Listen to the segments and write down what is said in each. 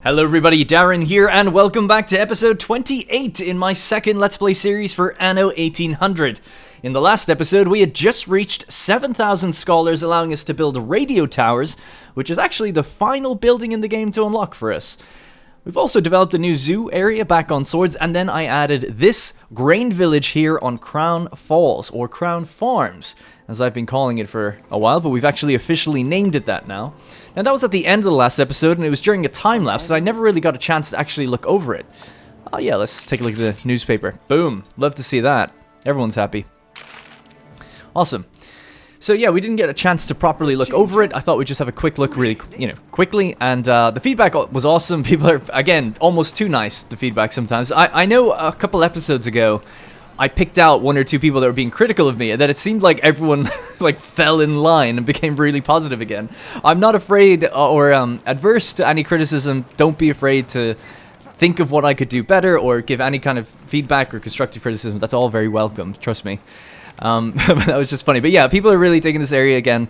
Hello everybody, Darren here, and welcome back to episode 28 in my second Let's Play series for Anno 1800. In the last episode, we had just reached 7,000 scholars, allowing us to build radio towers, which is actually the final building in the game to unlock for us. We've also developed a new zoo area back on Swords, and then I added this grain village here on Crown Falls, or Crown Farms, as I've been calling it for a while, but we've actually officially named it that now. Now that was at the end of the last episode, and it was during a time lapse, and I never really got a chance to actually look over it. Oh yeah, let's take a look at the newspaper. Boom, love to see that. Everyone's happy. Awesome. So yeah, we didn't get a chance to properly look over it. I thought we'd just have a quick look really, quickly, and the feedback was awesome. People are, again, almost too nice, the feedback sometimes. I know a couple episodes ago, I picked out one or two people that were being critical of me, and that it seemed like everyone like fell in line and became really positive again. I'm not afraid or adverse to any criticism. Don't be afraid to think of what I could do better or give any kind of feedback or constructive criticism. That's all very welcome, trust me. That was just funny. But yeah, people are really taking this area again.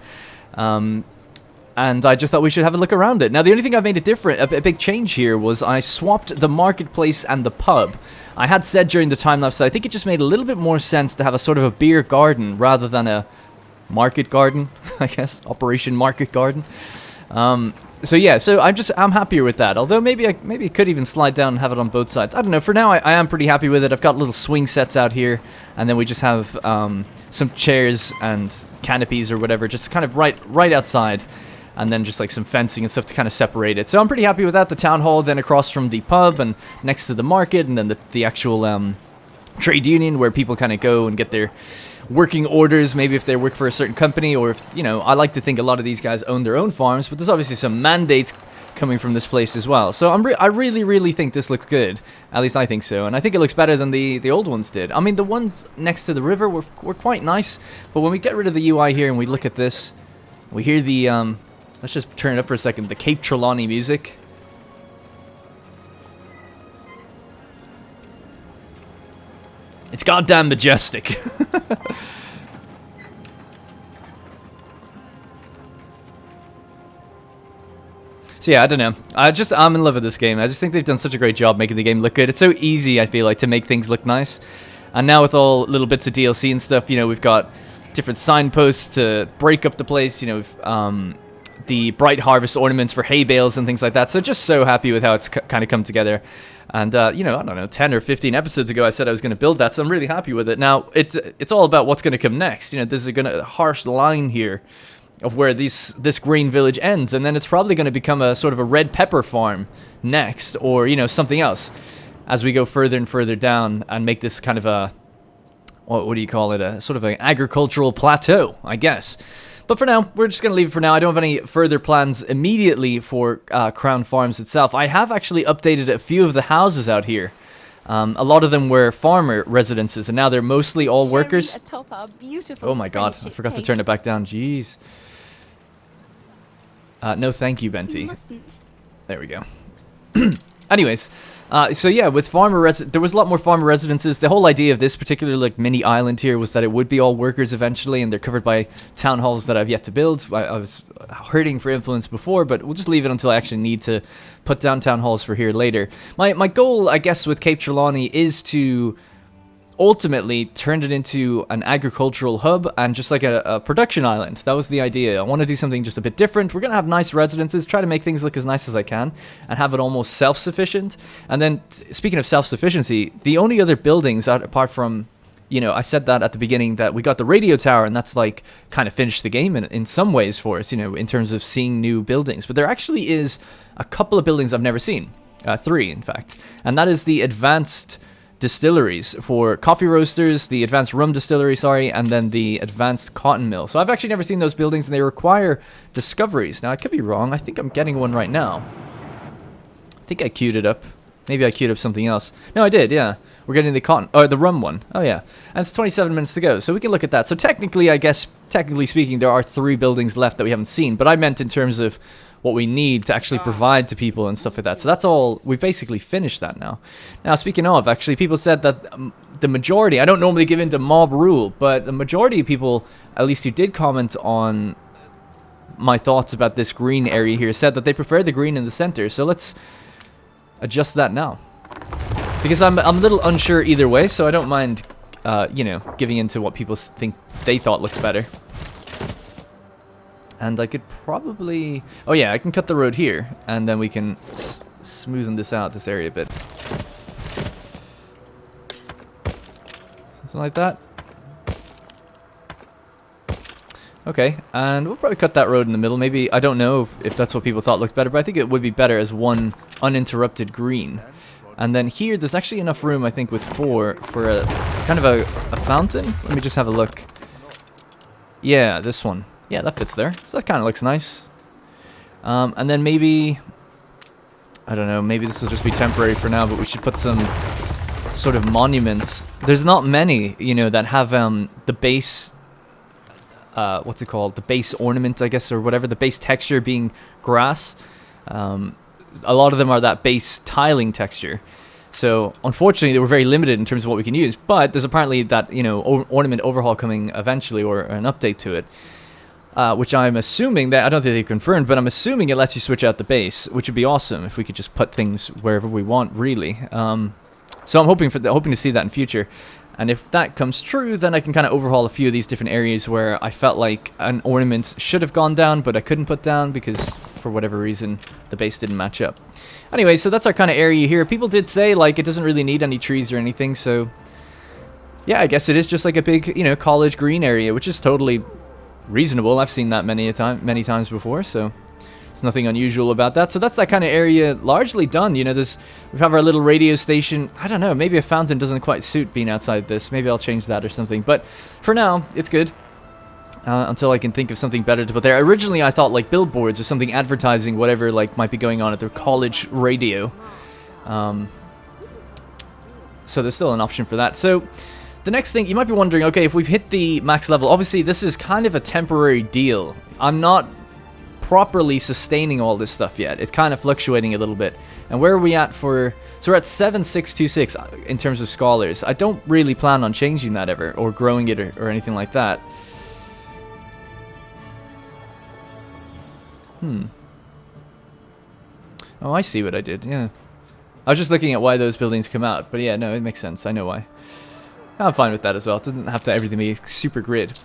And I just thought we should have a look around it. Now, the only thing I've made a big change here was I swapped the marketplace and the pub. I had said during the time-lapse that I think it just made a little bit more sense to have a sort of a beer garden rather than a market garden, I guess. Operation Market Garden. So yeah, I'm happier with that. Although maybe it could even slide down and have it on both sides. I don't know. For now, I am pretty happy with it. I've got little swing sets out here, and then we just have some chairs and canopies or whatever, just kind of right outside, and then just like some fencing and stuff to kind of separate it. So I'm pretty happy with that. The town hall then across from the pub and next to the market, and then the actual trade union where people kind of go and get their working orders, maybe if they work for a certain company, or if, I like to think a lot of these guys own their own farms, but there's obviously some mandates coming from this place as well. So I really think this looks good. At least I think so, and I think it looks better than the old ones did. I mean, the ones next to the river were quite nice, but when we get rid of the UI here and we look at this, we hear the, let's just turn it up for a second, the Cape Trelawney music. It's goddamn majestic. So yeah, I don't know. I'm in love with this game. I just think they've done such a great job making the game look good. It's so easy, I feel like, to make things look nice. And now with all little bits of DLC and stuff, we've got different signposts to break up the place, the bright harvest ornaments for hay bales and things like that. So just so happy with how it's kind of come together. And, I don't know, 10 or 15 episodes ago I said I was going to build that, so I'm really happy with it. Now, it's all about what's going to come next. There's a harsh line here of where this green village ends, and then it's probably going to become a sort of a red pepper farm next, or, something else, as we go further and further down and make this kind of a, what do you call it, a sort of an agricultural plateau, I guess. But for now, we're just going to leave it for now. I don't have any further plans immediately for Crown Farms itself. I have actually updated a few of the houses out here. A lot of them were farmer residences, and now they're mostly all workers. Atop our beautiful Oh my god, I forgot to turn it back down. Jeez. No thank you, Benti. There we go. Anyways, so yeah, with there was a lot more farmer residences. The whole idea of this particular mini island here was that it would be all workers eventually, and they're covered by town halls that I've yet to build. I was hurting for influence before, but we'll just leave it until I actually need to put down town halls for here later. My goal, I guess, with Cape Trelawney is to ultimately turn it into an agricultural hub and just like a production island. That was the idea. I want to do something just a bit different. We're going to have nice residences, try to make things look as nice as I can, and have it almost self-sufficient. And then, speaking of self-sufficiency, the only other buildings, apart from, I said that at the beginning, that we got the radio tower, and that's like kind of finished the game in some ways for us, in terms of seeing new buildings. But there actually is a couple of buildings I've never seen. 3, in fact. And that is the advanced distilleries for coffee roasters, the advanced rum distillery, and then the advanced cotton mill. So I've actually never seen those buildings, and they require discoveries. Now, I could be wrong. I think I'm getting one right now. I think I queued it up. Maybe I queued up something else. No, I did, yeah. We're getting the rum one. Oh, yeah. And it's 27 minutes to go, so we can look at that. So technically, I guess, technically speaking, there are 3 buildings left that we haven't seen, but I meant in terms of what we need to actually provide to people and stuff like that. So that's all, we've basically finished that now. Now, speaking of, actually, people said that the majority, I don't normally give in to mob rule, but the majority of people, at least who did comment on my thoughts about this green area here, said that they prefer the green in the center. So let's adjust that now. Because I'm a little unsure either way, so I don't mind, you know, giving into what people think they thought looks better. And I could probably... Oh yeah, I can cut the road here, and then we can smoothen this out, this area a bit. Something like that. Okay, and we'll probably cut that road in the middle. Maybe, I don't know if that's what people thought looked better, but I think it would be better as one uninterrupted green. And then here, there's actually enough room, I think, with 4 for a kind of a fountain. Let me just have a look. Yeah, this one. Yeah, that fits there. So that kind of looks nice. And then maybe... I don't know, maybe this will just be temporary for now, but we should put some sort of monuments. There's not many, you know, that have the base... what's it called? The base ornament, I guess, or whatever. The base texture being grass. A lot of them are that base tiling texture. So, unfortunately, they were very limited in terms of what we can use. But there's apparently that, you know, ornament overhaul coming eventually, or an update to it. Which I'm assuming that, I don't think they've confirmed, but I'm assuming it lets you switch out the base, which would be awesome if we could just put things wherever we want, really. So I'm hoping to see that in future. And if that comes true, then I can kind of overhaul a few of these different areas where I felt like an ornament should have gone down, but I couldn't put down because, for whatever reason, the base didn't match up. Anyway, so that's our kind of area here. People did say, like, it doesn't really need any trees or anything, so... Yeah, I guess it is just like a big, you know, college green area, which is totally reasonable. I've seen that many times before, so... There's nothing unusual about that. So that's that kind of area largely done. You know, we have our little radio station. I don't know, maybe a fountain doesn't quite suit being outside this. Maybe I'll change that or something. But for now, it's good. Until I can think of something better to put there. Originally, I thought like billboards or something advertising whatever like might be going on at their college radio. So there's still an option for that. So the next thing, you might be wondering, okay, if we've hit the max level, obviously this is kind of a temporary deal. I'm not properly sustaining all this stuff yet. It's kind of fluctuating a little bit. And where are we at for... So we're at 7626 in terms of scholars. I don't really plan on changing that ever, or growing it or anything like that. Oh, I see what I did, yeah. I was just looking at why those buildings come out, but yeah, no, it makes sense. I know why. I'm fine with that as well. It doesn't have to everything be super grid.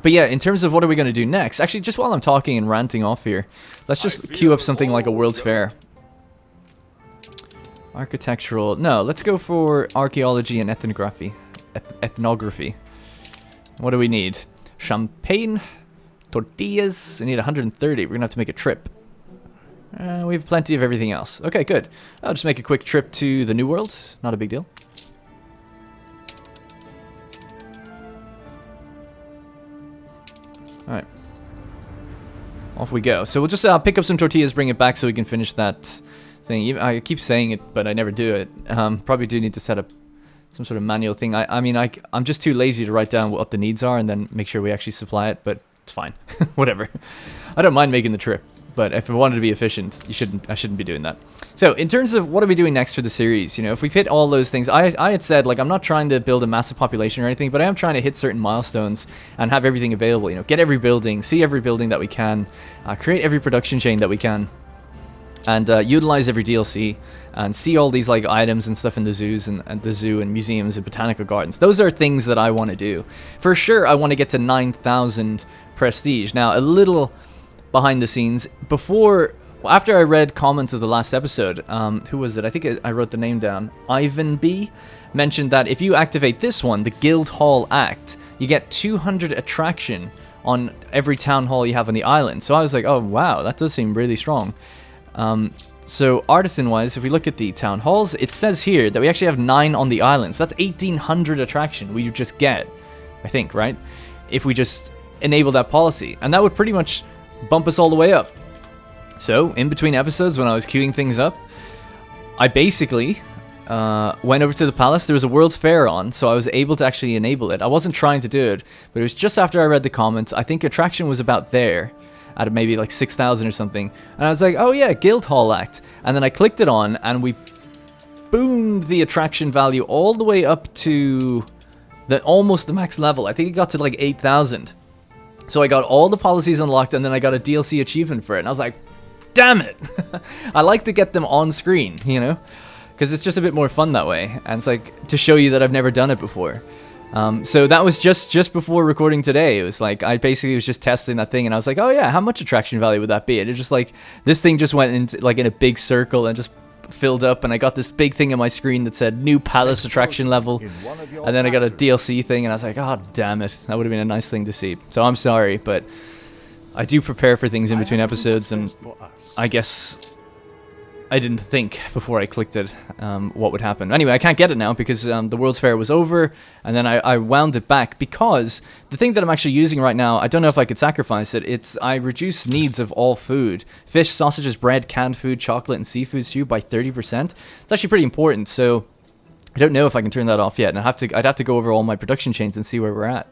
But yeah, in terms of what are we going to do next, actually, just while I'm talking and ranting off here, let's just queue up something like a World's Fair. Architectural, no, let's go for archaeology and ethnography. Ethnography. What do we need? Champagne, tortillas, I need 130, we're going to have to make a trip. We have plenty of everything else. Okay, good. I'll just make a quick trip to the New World, not a big deal. Alright. Off we go. So we'll just pick up some tortillas, bring it back so we can finish that thing. I keep saying it, but I never do it. Probably do need to set up some sort of manual thing. I mean, I'm just too lazy to write down what the needs are and then make sure we actually supply it, but it's fine. Whatever. I don't mind making the trip, but if I wanted to be efficient, I shouldn't be doing that. So, in terms of what are we doing next for the series, you know, if we've hit all those things, I had said, like, I'm not trying to build a massive population or anything, but I am trying to hit certain milestones and have everything available, you know, get every building, see every building that we can, create every production chain that we can, and utilize every DLC, and see all these, like, items and stuff in the zoos and the zoo and museums and botanical gardens. Those are things that I want to do. For sure, I want to get to 9,000 prestige. Now, a little behind the scenes, after I read comments of the last episode, who was it? I think I wrote the name down. Ivan B mentioned that if you activate this one, the Guild Hall Act, you get 200 attraction on every town hall you have on the island. So I was like, oh wow, that does seem really strong. So artisan-wise, if we look at the town halls, it says here that we actually have 9 on the island. So that's 1,800 attraction we just get, I think, right? If we just enable that policy. And that would pretty much bump us all the way up. So, in between episodes, when I was queuing things up, I basically went over to the palace. There was a World's Fair on, so I was able to actually enable it. I wasn't trying to do it, but it was just after I read the comments. I think attraction was about there, at maybe like 6,000 or something. And I was like, oh yeah, Guild Hall Act. And then I clicked it on, and we boomed the attraction value all the way up to almost the max level. I think it got to like 8,000. So I got all the policies unlocked, and then I got a DLC achievement for it. And I was like, damn it. I like to get them on screen, you know, because it's just a bit more fun that way, and it's like to show you that I've never done it before. So that was just before recording today. It was like I basically was just testing that thing, and I was like, oh yeah, how much attraction value would that be? And it's just like this thing just went into like in a big circle and just filled up, and I got this big thing on my screen that said new palace attraction level, and then I got a DLC thing, and I was like, oh damn it, that would have been a nice thing to see. So I'm sorry, but I do prepare for things in between episodes, and I guess I didn't think before I clicked it what would happen. Anyway, I can't get it now because the World's Fair was over, and then I wound it back because the thing that I'm actually using right now, I don't know if I could sacrifice it. I reduce needs of all food. Fish, sausages, bread, canned food, chocolate, and seafood stew by 30%. It's actually pretty important, so I don't know if I can turn that off yet, and I'd have to go over all my production chains and see where we're at.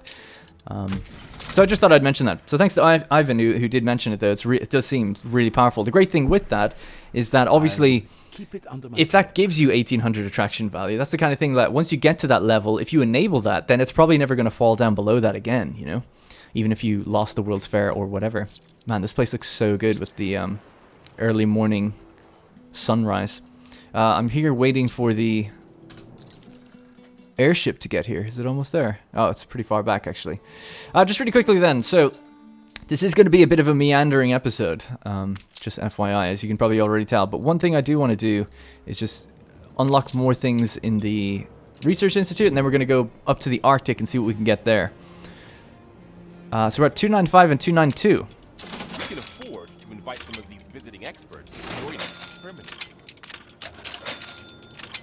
So I just thought I'd mention that. So thanks to Ivan who did mention it, though. It does seem really powerful. The great thing with that is that obviously, if that gives you 1800 attraction value, that's the kind of thing that once you get to that level, if you enable that, then it's probably never going to fall down below that again, you know? Even if you lost the World's Fair or whatever. Man, this place looks so good with the early morning sunrise. I'm here waiting for the airship to get here. Is it almost there? Oh, it's pretty far back, actually. Just really quickly then, so this is going to be a bit of a meandering episode, just FYI, as you can probably already tell. But one thing I do want to do is just unlock more things in the Research Institute, and then we're going to go up to the Arctic and see what we can get there. So we're at 295 and 292. We can afford to invite some of these visiting experts to join us permanently.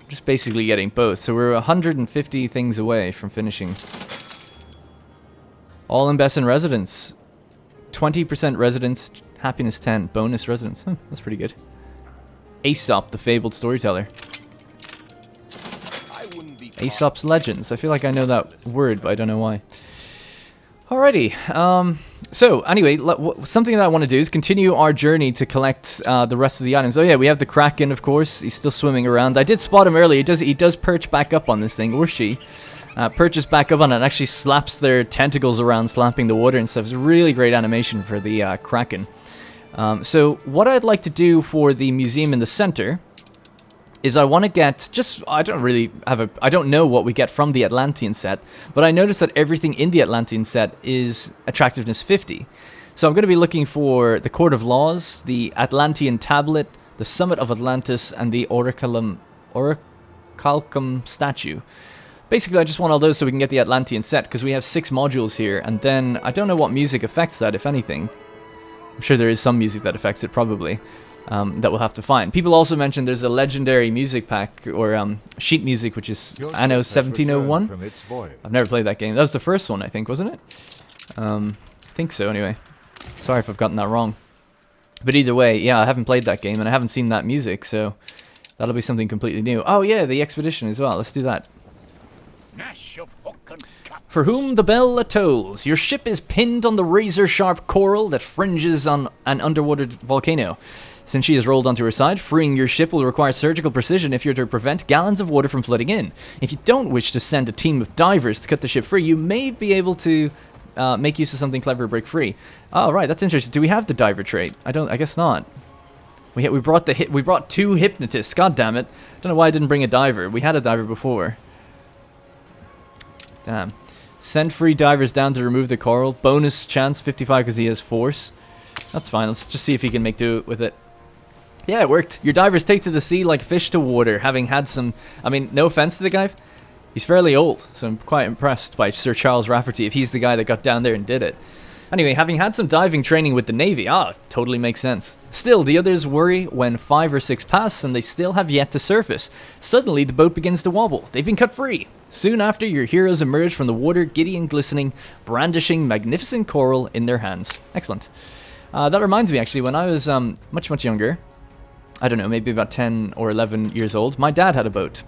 Just basically getting both. So we're 150 things away from finishing. All in Besson residence. 20% residence, happiness 10, bonus residence. That's pretty good. Aesop, the fabled storyteller. Aesop's Legends. I feel like I know that word, but I don't know why. Alrighty. So anyway, something that I want to do is continue our journey to collect the rest of the items. Oh yeah, we have the Kraken, of course. He's still swimming around. I did spot him earlier. He does perch back up on this thing, or she. Perches back up on it and actually slaps their tentacles around, slapping the water and stuff. It's a really great animation for the Kraken. So what I'd like to do for the museum in the center is I want to get I don't know what we get from the Atlantean set, but I noticed that everything in the Atlantean set is attractiveness 50. So I'm going to be looking for the Court of Laws, the Atlantean Tablet, the Summit of Atlantis, and the Orichalcum statue. Basically, I just want all those so we can get the Atlantean set, because we have 6 modules here, and then I don't know what music affects that, if anything. I'm sure there is some music that affects it, probably. That we'll have to find. People also mentioned there's a legendary music pack, or sheet music, which is Anno 1701. I've never played that game. That was the first one, I think, wasn't it? I think so, anyway. Sorry if I've gotten that wrong. But either way, yeah, I haven't played that game, and I haven't seen that music, so that'll be something completely new. Oh yeah, the expedition as well. Let's do that. For whom the bell atolls. Your ship is pinned on the razor-sharp coral that fringes on an underwater volcano. Since she is rolled onto her side, freeing your ship will require surgical precision if you're to prevent gallons of water from flooding in. If you don't wish to send a team of divers to cut the ship free, you may be able to make use of something clever to break free. Oh, right, that's interesting. Do we have the diver trait? I guess not. We brought 2 hypnotists. God damn it! Don't know why I didn't bring a diver. We had a diver before. Damn. Send free divers down to remove the coral. Bonus chance 55 because he has force. That's fine. Let's just see if he can make do with it. Yeah, it worked. Your divers take to the sea like fish to water, having had some... I mean, no offense to the guy. He's fairly old, so I'm quite impressed by Sir Charles Rafferty if he's the guy that got down there and did it. Anyway, having had some diving training with the Navy, totally makes sense. Still, the others worry when 5 or 6 pass and they still have yet to surface. Suddenly, the boat begins to wobble. They've been cut free. Soon after, your heroes emerge from the water, giddy and glistening, brandishing magnificent coral in their hands. Excellent. That reminds me, actually, when I was much, much younger, I don't know, maybe about 10 or 11 years old, my dad had a boat.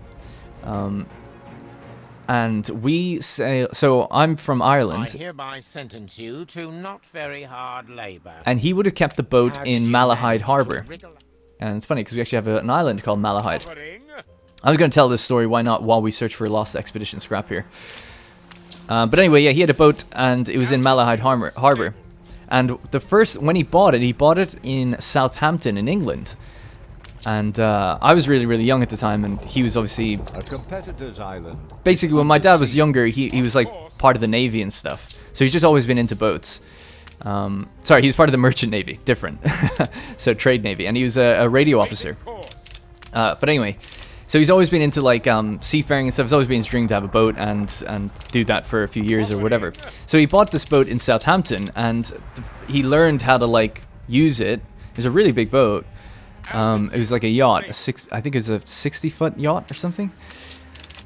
And we say, so I'm from Ireland. I hereby sentence you to not very hard labor. And he would have kept the boat in Malahide Harbor. And it's funny because we actually have an island called Malahide. I was going to tell this story, why not, while we search for a lost expedition scrap here. But anyway, yeah, he had a boat and it was in Malahide Harbor. And when he bought it in Southampton in England. And I was really, really young at the time, and he was obviously A competitor's island. basically when my dad was younger, he was like part of the Navy and stuff. So he's just always been into boats. Sorry, he's part of the Merchant Navy, different. So Trade Navy, and he was a radio officer. But anyway, so he's always been into like seafaring and stuff. It's always been his dream to have a boat and do that for a few years or whatever. So he bought this boat in Southampton, and he learned how to like use it. It was a really big boat. It was like a yacht, I think it was a 60-foot yacht or something.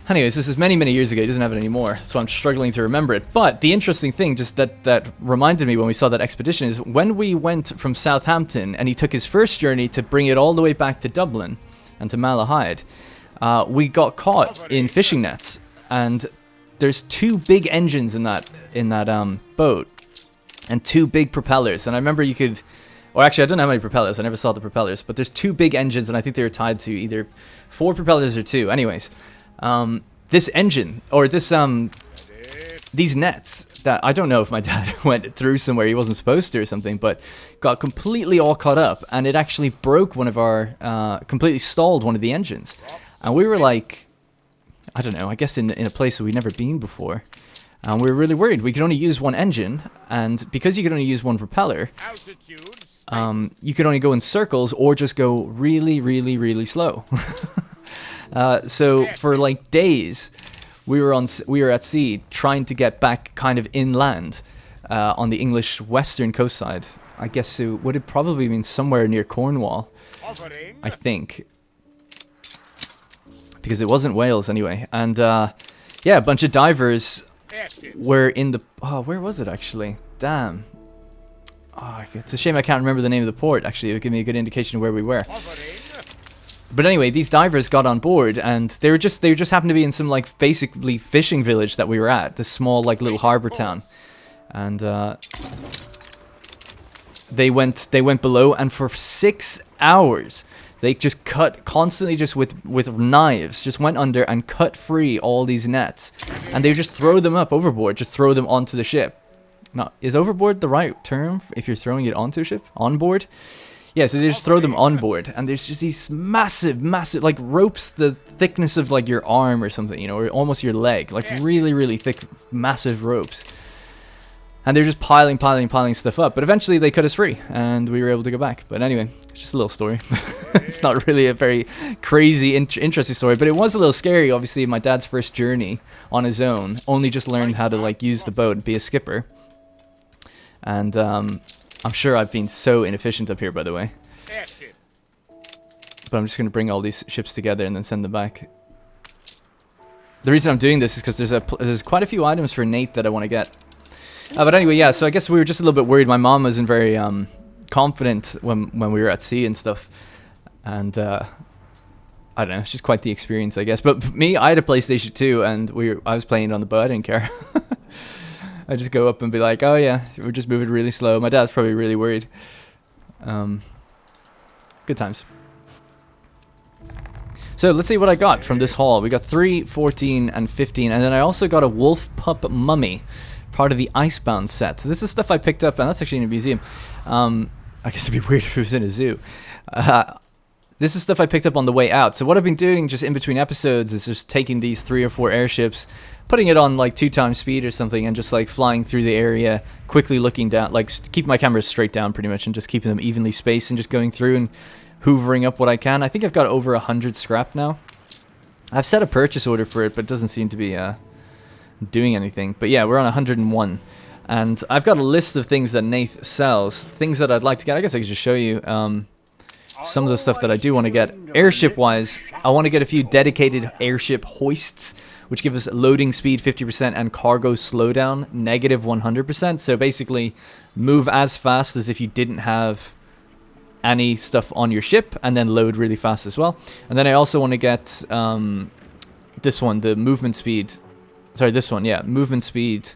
Anyways, this is many, many years ago. He doesn't have it anymore, so I'm struggling to remember it. But the interesting thing, just that reminded me when we saw that expedition, is when we went from Southampton and he took his first journey to bring it all the way back to Dublin and to Malahide, we got caught in fishing nets. And there's 2 big engines in that boat and 2 big propellers. And I remember you could... Or actually, I don't know how many propellers. I never saw the propellers. But there's 2 big engines, and I think they were tied to either 4 propellers or 2. Anyways, this engine, or these nets, that I don't know if my dad went through somewhere he wasn't supposed to or something, but got completely all caught up, and it actually broke one of our, completely stalled one of the engines. And we were like, I don't know, I guess in a place that we'd never been before. And we were really worried. We could only use 1 engine, and because you could only use 1 propeller... you could only go in circles or just go really, really, really slow. So for like days, we were at sea trying to get back kind of inland on the English western coast side. I guess it would have probably been somewhere near Cornwall, I think, because it wasn't Wales anyway. And yeah, a bunch of divers were in the... Oh, where was it actually? Damn. Oh, it's a shame I can't remember the name of the port, actually. It would give me a good indication of where we were. But anyway, these divers got on board, and they just happened to be in some, like, basically fishing village that we were at. This small, like, little harbor town. And, they went below, and for 6 hours, they just constantly just with knives, just went under and cut free all these nets. And they would just throw them up overboard, just throw them onto the ship. Now, is overboard the right term if you're throwing it onto a ship? On board? Yeah, so they just throw them on board, and there's just these massive, like ropes the thickness of like your arm or something, you know, or almost your leg, like really, really thick, massive ropes. And they're just piling stuff up, but eventually they cut us free, and we were able to go back. But anyway, it's just a little story. It's not really a very crazy, interesting story, but it was a little scary. Obviously, my dad's first journey on his own, only just learned how to like use the boat and be a skipper. And I'm sure I've been so inefficient up here, by the way. But I'm just going to bring all these ships together and then send them back. The reason I'm doing this is because there's quite a few items for Nate that I want to get. But anyway, yeah, so I guess we were just a little bit worried. My mom wasn't very confident when we were at sea and stuff. And I don't know, it's just quite the experience, I guess. But me, I had a PlayStation 2, and I was playing it on the boat. I didn't care. I just go up and be like, oh yeah, we're just moving really slow. My dad's probably really worried. Good times. So let's see what I got from this haul. We got 3, 14, and 15. And then I also got a wolf pup mummy, part of the Icebound set. So this is stuff I picked up, and that's actually in a museum. I guess it'd be weird if it was in a zoo. This is stuff I picked up on the way out. So what I've been doing just in between episodes is just taking these 3 or 4 airships, putting it on like 2 times speed or something, and just like flying through the area, quickly looking down, like keep my cameras straight down pretty much, and just keeping them evenly spaced, and just going through and hoovering up what I can. I think I've got over 100 scrap now. I've set a purchase order for it, but it doesn't seem to be doing anything. But yeah, we're on 101. And I've got a list of things that Nath sells, things that I'd like to get. I guess I could just show you some of the stuff that I do want to get. Airship-wise, I want to get a few dedicated airship hoists, which give us loading speed 50% and cargo slowdown negative 100%. So basically, move as fast as if you didn't have any stuff on your ship, and then load really fast as well. And then I also want to get this one, the movement speed. Sorry, this one, yeah, movement speed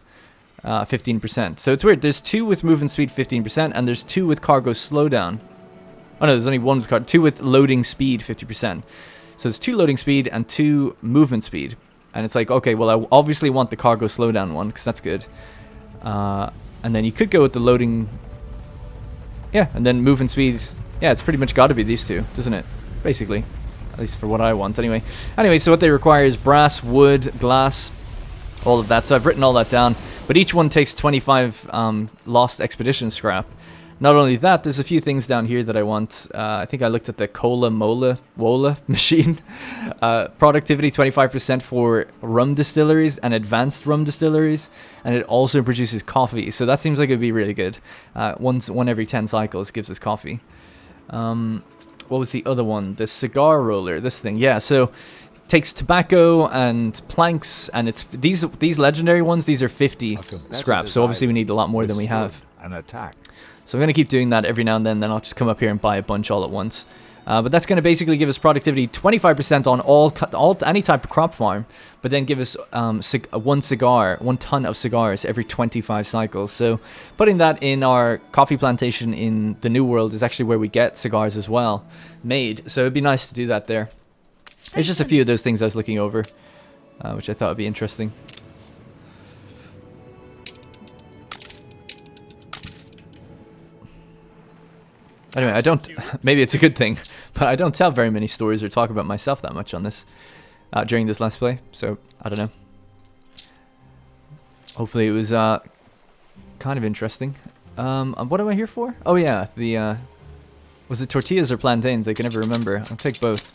15%. So it's weird. There's 2 with movement speed 15%, and there's 2 with cargo slowdown. Oh no, there's only 1 with 2 with loading speed 50%. So it's 2 loading speed and 2 movement speed. And it's like, okay, well, I obviously want the cargo slowdown one, because that's good. And then you could go with the loading Yeah, and then movement speed. Yeah, it's pretty much got to be these two, doesn't it? Basically. At least for what I want, anyway. Anyway, so what they require is brass, wood, glass, all of that. So I've written all that down. But each one takes 25 lost expedition scrap. Not only that, there's a few things down here that I want. I think I looked at the Cola Mola Wola machine. Productivity 25% for rum distilleries and advanced rum distilleries. And it also produces coffee. So that seems like it would be really good. One every 10 cycles gives us coffee. What was the other one? The cigar roller, this thing. Yeah, so takes tobacco and planks, and it's these legendary ones, these are 50 scrap. So obviously we need a lot more than we have. An attack. So I'm going to keep doing that every now and then I'll just come up here and buy a bunch all at once. But that's going to basically give us productivity 25% on any type of crop farm, but then give us 1 ton of cigars every 25 cycles. So putting that in our coffee plantation in the New World is actually where we get cigars as well made. So it'd be nice to do that there. There's just a few of those things I was looking over, which I thought would be interesting. Anyway, I don't, maybe it's a good thing, but I don't tell very many stories or talk about myself that much on this, during this Let's Play, so I don't know. Hopefully it was, kind of interesting. What am I here for? Oh yeah, was it tortillas or plantains? I can never remember. I'll take both.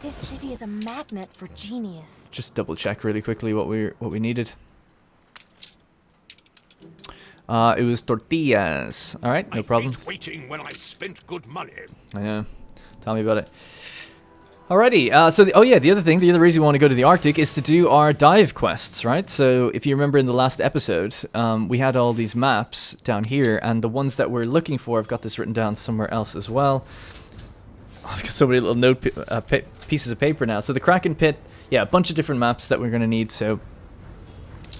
This city is a magnet for genius. Just double check really quickly what we needed. It was tortillas. All right, no problem. Waiting when I spent good money. I know. Tell me about it. Alrighty. So the other reason we want to go to the Arctic is to do our dive quests, right? So if you remember in the last episode, we had all these maps down here, and the ones that we're looking for, I've got this written down somewhere else as well. I've got so many little pieces of paper now. So the Kraken Pit, yeah, a bunch of different maps that we're going to need. So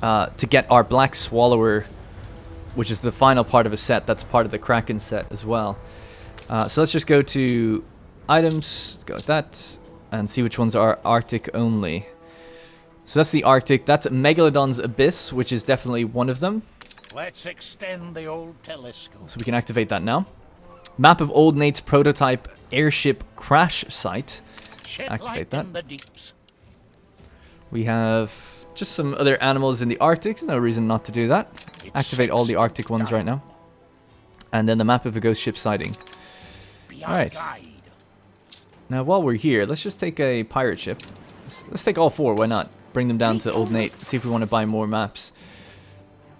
to get our Black Swallower, which is the final part of a set, that's part of the Kraken set as well. So let's just go to items, go with that, and see which ones are Arctic only. So that's the Arctic. That's Megalodon's Abyss, which is definitely one of them. Let's extend the old telescope. So we can activate that now. Map of Old Nate's prototype airship crash site. Activate that. We have just some other animals in the Arctic. There's no reason not to do that. Activate all the Arctic ones right now. And then the map of a ghost ship sighting. Alright. Now while we're here, let's just take a pirate ship. Let's take all 4, why not? Bring them down to Old Nate, see if we want to buy more maps.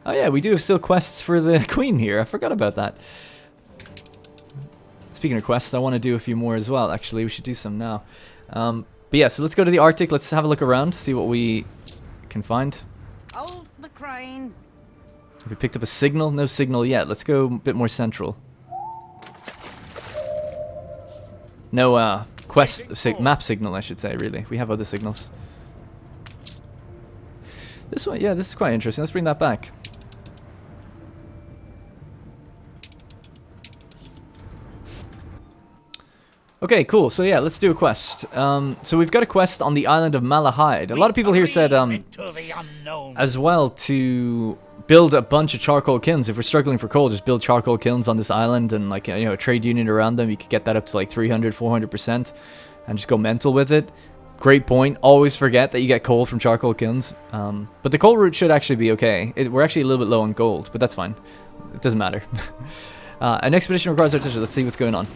Oh yeah, we do have still quests for the Queen here. I forgot about that. Speaking of quests, I want to do a few more as well. Actually, we should do some now. But yeah, so let's go to the Arctic. Let's have a look around, see what we can find. Hold the crane. Have we picked up a signal? No signal yet. Let's go a bit more central. No map signal, I should say, really. We have other signals. This one, yeah, this is quite interesting. Let's bring that back. Okay, cool. So yeah, let's do a quest. So we've got a quest on the island of Malahide. A lot of people here said, as well, to build a bunch of charcoal kilns. If we're struggling for coal, just build charcoal kilns on this island and, like, you know, a trade union around them. You could get that up to like 300, 400% and just go mental with it. Great point. Always forget that you get coal from charcoal kilns. But the coal route should actually be okay. We're actually a little bit low on gold, but that's fine. It doesn't matter. An expedition requires our attention. Let's see what's going on.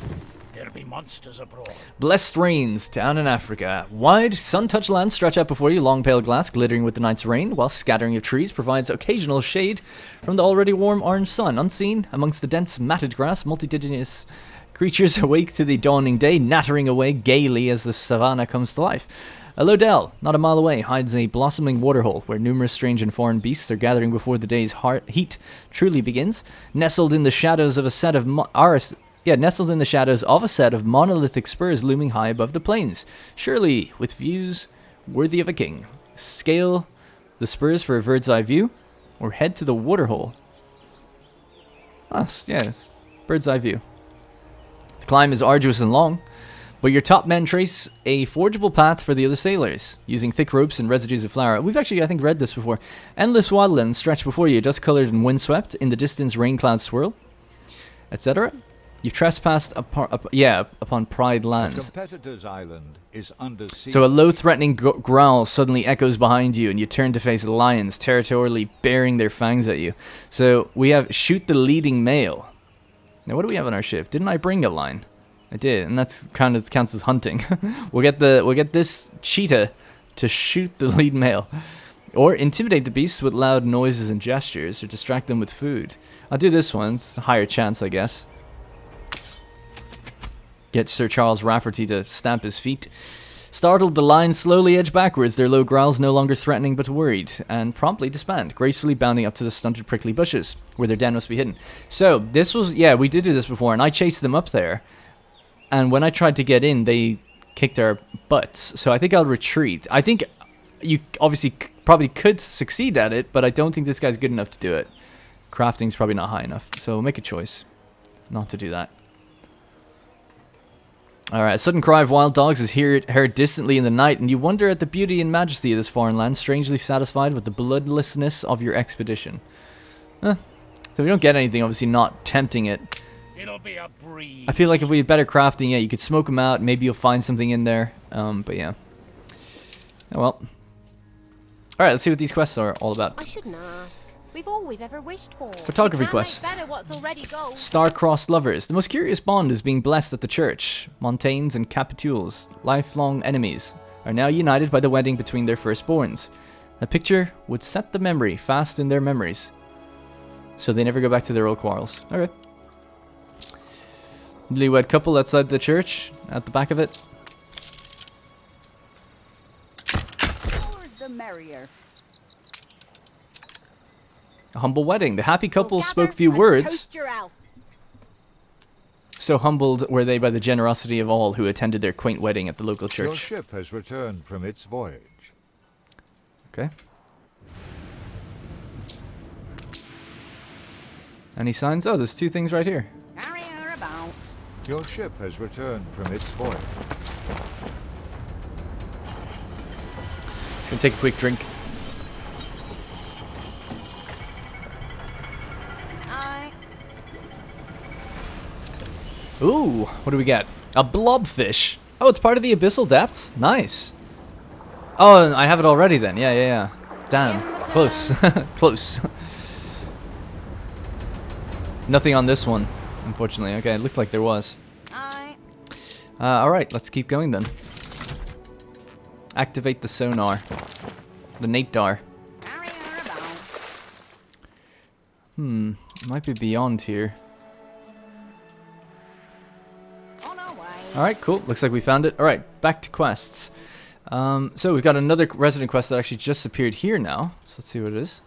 Be monsters abroad. Blessed rains down in Africa. Wide, sun-touched lands stretch out before you, long pale glass glittering with the night's rain, while scattering of trees provides occasional shade from the already warm orange sun. Unseen, amongst the dense matted grass, multitudinous creatures awake to the dawning day, nattering away gaily as the savannah comes to life. A low dell, not a mile away, hides a blossoming waterhole where numerous strange and foreign beasts are gathering before the day's heat truly begins. Nestled in the shadows of a set of nestled in the shadows of a set of monolithic spurs looming high above the plains, surely with views worthy of a king. Scale the spurs for a bird's eye view, or head to the waterhole. Yes, bird's eye view. The climb is arduous and long, But your top men trace a forgeable path for the other sailors, using thick ropes and residues of flour. We've actually, I think, read this before. Endless waterlands stretch before you, dust-colored and windswept. In the distance, rain clouds swirl, etc. You've trespassed upon Pride The Land. competitor's island is under siege. So a low, threatening growl suddenly echoes behind you, and you turn to face lions, territorially baring their fangs at you. So we have shoot the leading male. Now, what do we have on our ship? Didn't I bring a line? I did, and that's kind of counts as hunting. we'll get this cheetah to shoot the lead male, or intimidate the beasts with loud noises and gestures, or distract them with food. I'll do this one. It's a higher chance, I guess. Get Sir Charles Rafferty to stamp his feet. Startled, the lions slowly edge backwards, their low growls no longer threatening but worried, and promptly disband, gracefully bounding up to the stunted prickly bushes, where their den must be hidden. So, this was, yeah, we did do this before, and I chased them up there. And when I tried to get in, they kicked our butts. So I think I'll retreat. I think you obviously probably could succeed at it, but I don't think this guy's good enough to do it. Crafting's probably not high enough. So make a choice not to do that. Alright, a sudden cry of wild dogs is heard distantly in the night, and you wonder at the beauty and majesty of this foreign land, strangely satisfied with the bloodlessness of your expedition. So we don't get anything, obviously not tempting it. It'll be a breeze. I feel like if we had better crafting, yeah, you could smoke them out. Maybe you'll find something in there. But yeah. Oh well. Alright, let's see what these quests are all about. I shouldn't ask. We've all we've ever wished for. Photography quest. Better what's already gold. Star-crossed lovers. The most curious bond is being blessed at the church. Montaignes and Capitules, lifelong enemies, are now united by the wedding between their firstborns. A picture would set the memory fast in their memories, so they never go back to their old quarrels. Okay. Newlywed couple outside the church, at the back of it. The merrier. A humble wedding. The happy couple spoke few words. Toast your elf. So humbled were they by the generosity of all who attended their quaint wedding at the local Your church. ship has returned from its voyage. Okay. Any signs? Oh, there's two things right here. Carry her about. Your ship has returned from its voyage. Just gonna take a quick drink. Aye. Ooh, what do we get? A blobfish. Oh, it's part of the abyssal depths. Nice. Oh, I have it already then. Yeah. Damn. Close. Close. Nothing on this one, unfortunately. Okay, it looked like there was. Aye. Alright, let's keep going then. Activate the sonar. The nadar. Carry her about. It might be beyond here. On our way. Alright, cool. Looks like we found it. Alright, back to quests. So we've got another resident quest that actually just appeared here now. So let's see what it is.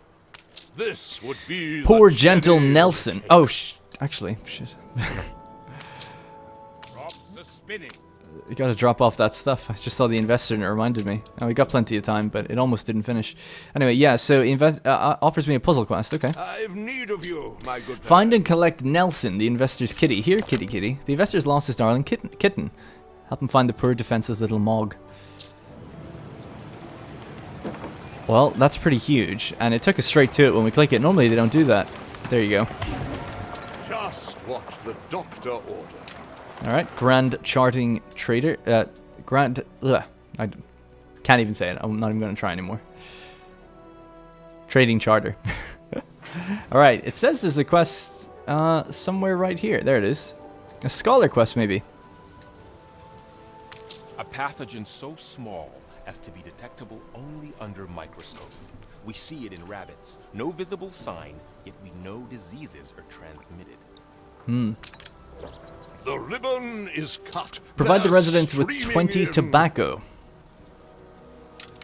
This would be Poor the gentle cherry Nelson. Oh, actually, shit. drops a spinning. You gotta drop off that stuff. I just saw the investor and it reminded me. Oh, we got plenty of time, but it almost didn't finish. Anyway, yeah, so offers me a puzzle quest. Okay. I've need of you, my good Find and collect Nelson, the investor's kitty. Here, kitty kitty. The investor's lost his darling kitten. Help him find the poor defenseless little mog. Well, that's pretty huge, and it took us straight to it when we click it. Normally they don't do that. There you go. Just what the doctor ordered. Alright, Grand Charting Trader. I can't even say it. I'm not even going to try anymore. Trading Charter. Alright, it says there's a quest somewhere right here. There it is. A scholar quest, maybe. A pathogen so small as to be detectable only under microscope. We see it in rabbits. No visible sign, yet we know diseases are transmitted. The ribbon is cut. Provide the They're resident with streaming 20 in. tobacco.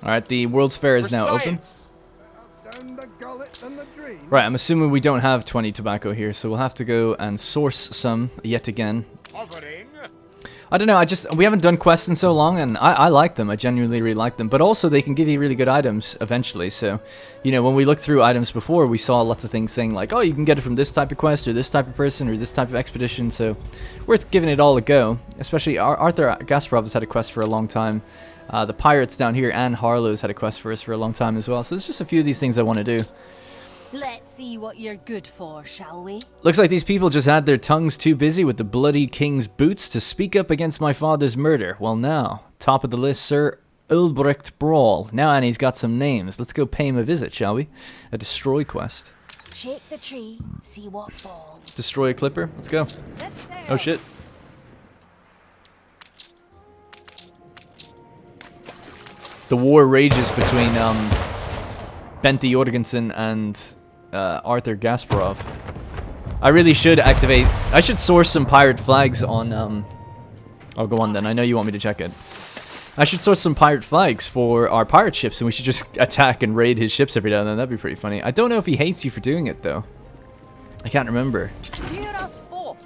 Alright, the World's Fair is For now open. science! Right, I'm assuming we don't have 20 tobacco here, so we'll have to go and source some yet again. Hovering. I don't know, we haven't done quests in so long, and I like them. I genuinely really like them. But also, they can give you really good items eventually. So, you know, when we looked through items before, we saw lots of things saying like, oh, you can get it from this type of quest, or this type of person, or this type of expedition. So, worth giving it all a go. especially Arthur Gasparov has had a quest for a long time. The pirates down here and Harlow's had a quest for us for a long time as well. So there's just a few of these things I want to do. Let's see what you're good for, shall we? Looks like these people just had their tongues too busy with the bloody king's boots to speak up against my father's murder. Well now, top of the list, Sir Ulbrecht Brawl. Now Annie's got some names. Let's go pay him a visit, shall we? A destroy quest. Shake the tree, see what falls. Destroy a clipper. Let's go. Set sail. Oh shit. The war rages between Bente Jorgensen and Arthur Gasparov. I really should activate... I should source some pirate flags on... Oh, go on then. I know you want me to check it. I should source some pirate flags for our pirate ships, and we should just attack and raid his ships every now and then. That'd be pretty funny. I don't know if he hates you for doing it, though. I can't remember. Steer us forth.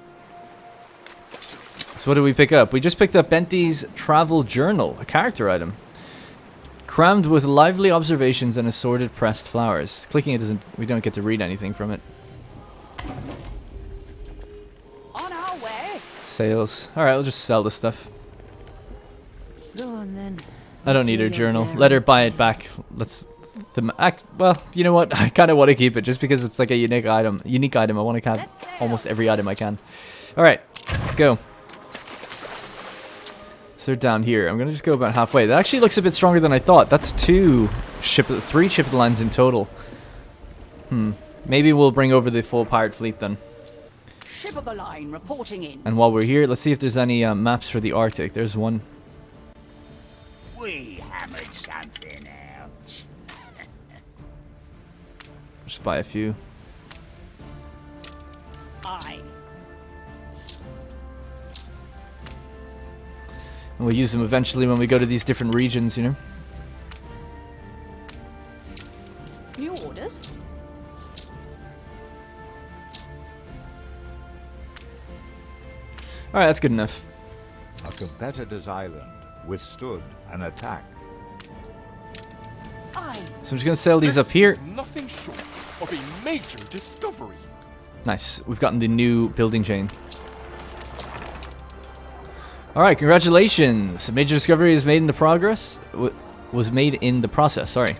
So what did we pick up? We just picked up Bente's travel journal, a character item. Crammed with lively observations and assorted pressed flowers. Clicking it doesn't... We don't get to read anything from it. On our way. Sales. Alright, we'll just sell the stuff. Go on then. I don't need her journal. Let her buy it back. Let's... Well, you know what? I kind of want to keep it just because it's like a unique item. I want to have almost every item I can. Alright, let's go. So they're down here. I'm going to just go about halfway. That actually looks a bit stronger than I thought. That's three ship lines in total. Maybe we'll bring over the full pirate fleet then. Ship of the line reporting in. And while we're here, let's see if there's any maps for the Arctic. There's one. We hammered something out. Just buy a few. Aye. And we'll use them eventually when we go to these different regions, you know? New orders. Alright, that's good enough. A competitor's island withstood an attack. Aye. So I'm just going to sell these up here. This is nothing short of a major discovery. Nice. We've gotten the new building chain. Alright, congratulations. A major discovery is made in the progress. Was made in the process, sorry.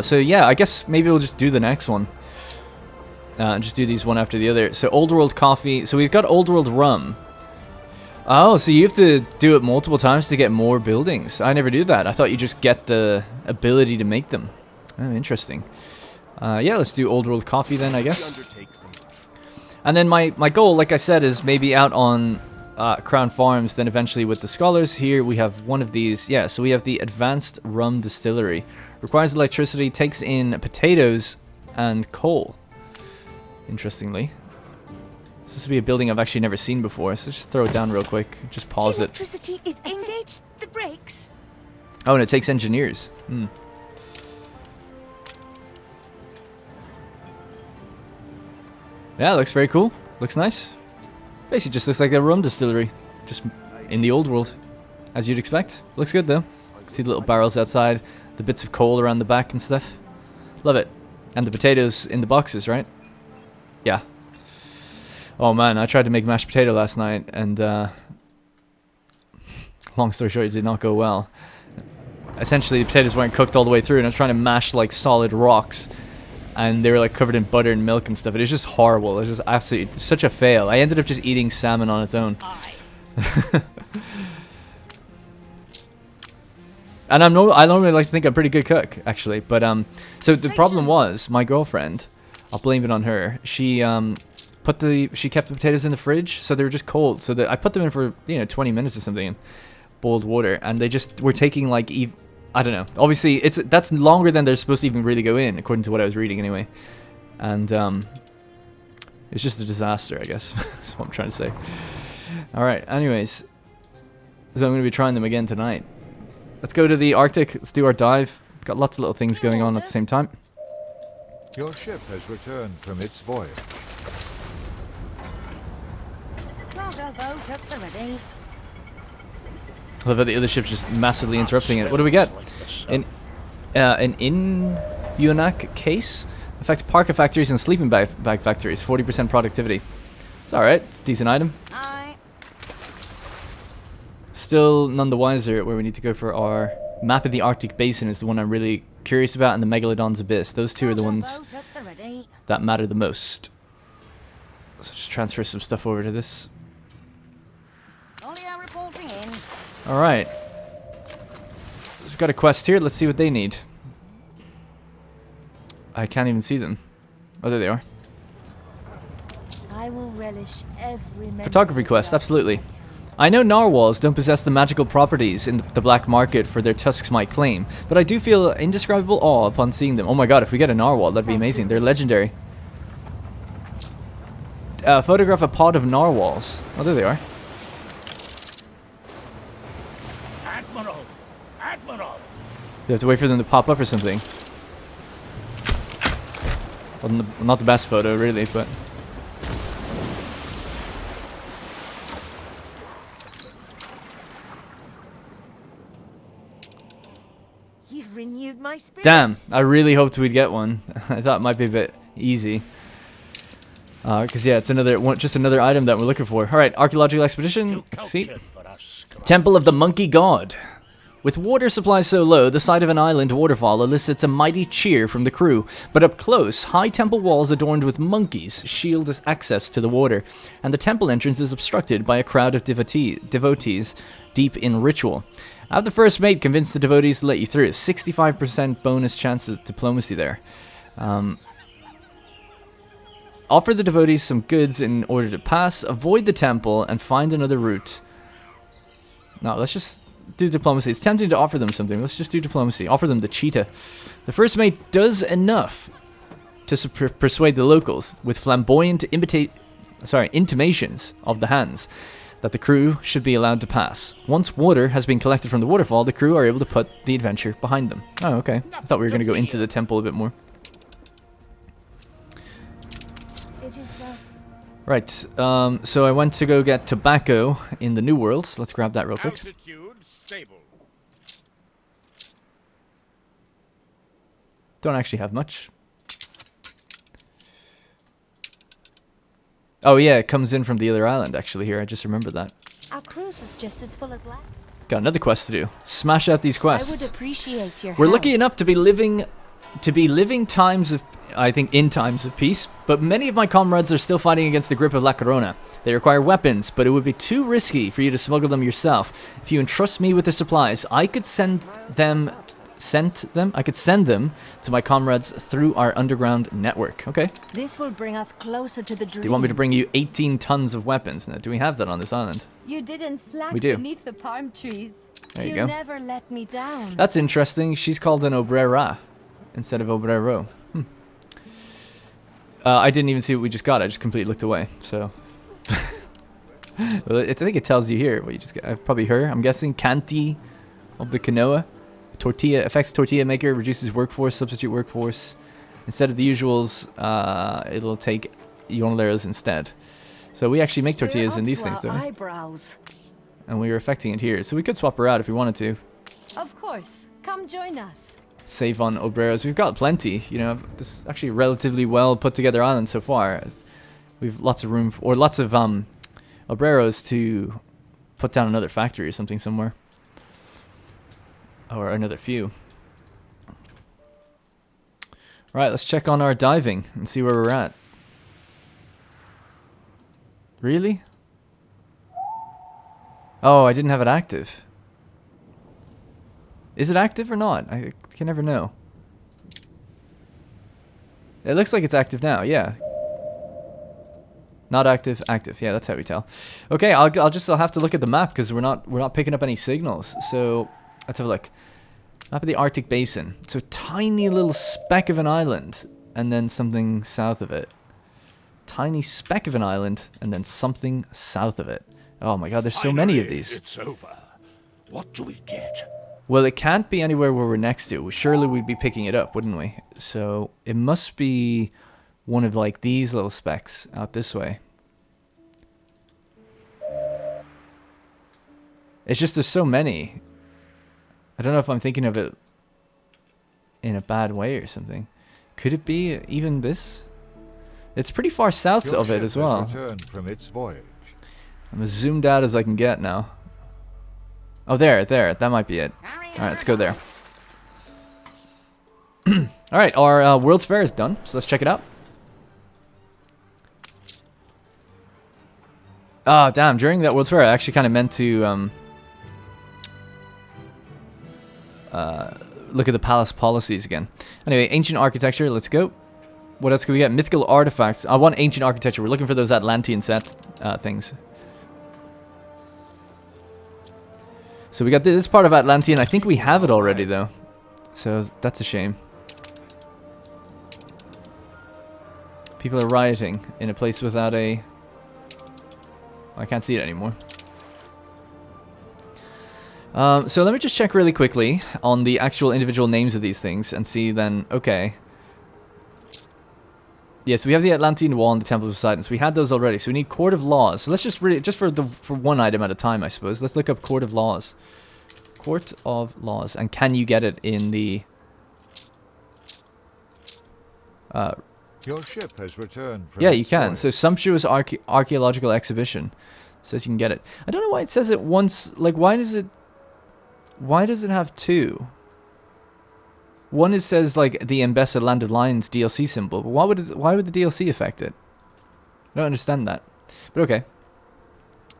So yeah, I guess maybe we'll just do the next one. Just do these one after the other. So Old World Coffee. So we've got Old World Rum. Oh, so you have to do it multiple times to get more buildings. I never do that. I thought you just get the ability to make them. Oh, interesting. Yeah, let's do Old World Coffee then, I guess. And then my goal, like I said, is maybe out on Crown Farms, then eventually with the scholars. Here we have one of these. Yeah, so we have the Advanced Rum Distillery. Requires electricity, takes in potatoes and coal. Interestingly. This would be a building I've actually never seen before, so just throw it down real quick. Just pause it. Electricity is engaged the brakes. Oh, and it takes engineers. Yeah, looks very cool. Looks nice. Basically just looks like a rum distillery. Just in the old world. As you'd expect. Looks good though. See the little barrels outside. The bits of coal around the back and stuff. Love it. And the potatoes in the boxes, right? Yeah. Oh man, I tried to make mashed potato last night and long story short, it did not go well. Essentially the potatoes weren't cooked all the way through and I was trying to mash like solid rocks and they were like covered in butter and milk and stuff. It was just horrible. It was just absolutely such a fail. I ended up just eating salmon on its own. And I normally like to think I'm a pretty good cook, actually. But so the problem was my girlfriend. I'll blame it on her. She kept the potatoes in the fridge, so they were just cold. So that I put them in for 20 minutes or something in boiled water, and they just were taking like I don't know. Obviously, that's longer than they're supposed to even really go in, according to what I was reading anyway. And it's just a disaster, I guess. That's what I'm trying to say. All right. Anyways, so I'm going to be trying them again tonight. Let's go to the Arctic. Let's do our dive. Got lots of little things going on at the same time. Your ship has returned from its voyage. Cargo boat up the ready. I love how the other ship's just massively interrupting it. What do we get? An Inunak case? Affects parka factories and sleeping bag factories. 40% productivity. It's alright. It's a decent item. Aye. still none the wiser where we need to go for our map of the Arctic Basin is the one I'm really curious about, and the Megalodon's Abyss. Those two are the ones that matter the most. So just transfer some stuff over to this. Alright. We've got a quest here. Let's see what they need. I can't even see them. Oh, there they are. I will relish every minute. Photography quest, absolutely. I know narwhals don't possess the magical properties in the black market for their tusks might claim, but I do feel indescribable awe upon seeing them. Oh my god, if we get a narwhal, that'd be amazing. They're legendary. Photograph a pod of narwhals. Oh, there they are. Admiral! Admiral! You have to wait for them to pop up or something. Well, not the best photo, really, but... You've renewed my spirit. Damn, I really hoped we'd get one. I thought it might be a bit easy. Because, yeah, it's just another item that we're looking for. Alright, archaeological expedition. Let's see. Temple of the Monkey God. With water supply so low, the sight of an island waterfall elicits a mighty cheer from the crew. But up close, high temple walls adorned with monkeys shield access to the water, and the temple entrance is obstructed by a crowd of devotees deep in ritual. Have the first mate convince the devotees to let you through. 65% bonus chance of diplomacy there. Offer the devotees some goods in order to pass, avoid the temple, and find another route. No, let's just do diplomacy. It's tempting to offer them something. Let's just do diplomacy. Offer them the cheetah. The first mate does enough to persuade the locals with flamboyant intimations of the hands that the crew should be allowed to pass. Once water has been collected from the waterfall, the crew are able to put the adventure behind them. Oh, okay. I thought we were going to go into the temple a bit more. Right, so I went to go get tobacco in the New World. So let's grab that real quick. Altitude stable. Don't actually have much. Oh yeah, it comes in from the other island actually here. I just remembered that. Our cruise was just as full as last. Got another quest to do. Smash out these quests. I would appreciate your We're help. lucky enough to be living times of, I think, in times of peace, but many of my comrades are still fighting against the grip of La Corona. They require weapons, but it would be too risky for you to smuggle them yourself. If you entrust me with the supplies, I could send them to my comrades through our underground network. Okay. This will bring us closer to the dream. Do you want me to bring you 18 tons of weapons? Now, do we have that on this island? You didn't slack We do. beneath the palm trees. There you go. Never let me down. That's interesting. She's called an obrera instead of obrero. I didn't even see what we just got. I just completely looked away. So, well, I think it tells you here what you just got. Probably her. I'm guessing Canti of the Canoa. Tortilla affects tortilla maker, reduces workforce, substitute workforce. Instead of the usuals, it'll take yoleros instead. So we actually make tortillas in these things, don't we? Eyebrows. And we are affecting it here. So we could swap her out if we wanted to. Of course. Come join us. Save on obreros. We've got plenty. You know, this is actually a relatively well put together island so far. We've lots of room or lots of obreros to put down another factory or something somewhere, or another few. Right, let's check on our diving and see where we're at. Really? Oh, I didn't have it active. Is it active or not? I can never know. It looks like it's active now, yeah. Not active, active. Yeah, that's how we tell. Okay, I'll have to look at the map because we're not picking up any signals. So let's have a look. Map of the Arctic Basin. So a tiny little speck of an island and then something south of it. Tiny speck of an island and then something south of it. Oh my god, there's so many of these. It's over. What do we get? Well, it can't be anywhere where we're next to. Surely we'd be picking it up, wouldn't we? So it must be one of like these little specks out this way. It's just there's so many. I don't know if I'm thinking of it in a bad way or something. Could it be even this? It's pretty far south Your of it ship as has well. returned from its voyage. I'm as zoomed out as I can get now. Oh, there. That might be it. Alright, let's go there. Alright, our World's Fair is done, so let's check it out. Oh, damn, during that World's Fair, I actually kind of meant to look at the palace policies again. Anyway, ancient architecture, let's go. What else can we get? Mythical artifacts. I want ancient architecture. We're looking for those Atlantean set things. So we got this part of Atlantean. I think we have it already, though. So that's a shame. People are rioting in a place without a... I can't see it anymore. So let me just check really quickly on the actual individual names of these things and see then, okay. Yes, we have the Atlantean Wall and the Temple of Poseidon. So we had those already. So we need Court of Laws. So let's just really, just for one item at a time, I suppose. Let's look up Court of Laws. Court of Laws. And can you get it in the... Your ship has returned from Yeah, you its can. voyage. So sumptuous archaeological exhibition says you can get it. I don't know why it says it once. Like, why does it have two? One is says like the Embedded Land of Lions DLC symbol, but why would the DLC affect it? I don't understand that. But okay,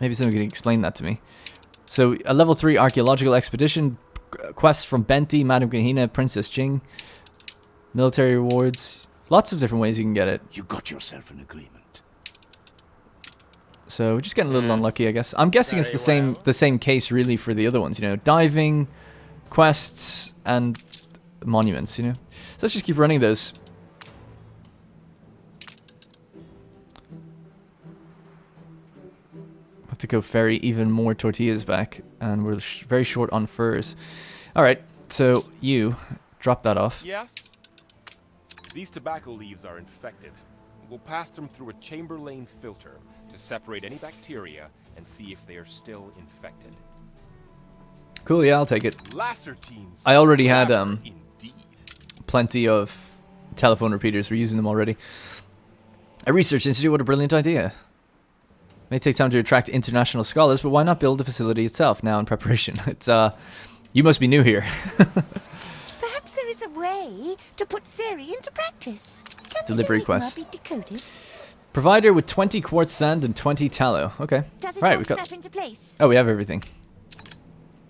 maybe someone can explain that to me. So a level 3 archaeological expedition quest from Benti, Madame Kahina, Princess Jing, military rewards, lots of different ways you can get it. You got yourself an agreement. So we're just getting a little unlucky, I guess. I'm guessing it's the same case really for the other ones. You know, diving, quests, and monuments, you know. So let's just keep running those. Have to go ferry even more tortillas back, and we're very short on furs. Alright, so you drop that off. Yes? These tobacco leaves are infected. We'll pass them through a Chamberlain filter to separate any bacteria and see if they are still infected. Cool, yeah, I'll take it. Lacertines. I already had Indeed. plenty of telephone repeaters. We're using them already. A research institute, what a brilliant idea. May take time to attract international scholars, but why not build the facility itself now in preparation? It's you must be new here. Perhaps there is a way to put theory into practice. Can Delivery this enigma quest. be decoded? Provider with 20 quartz sand and 20 tallow. Okay. Does it Right, all we got. snap into place? Oh, we have everything.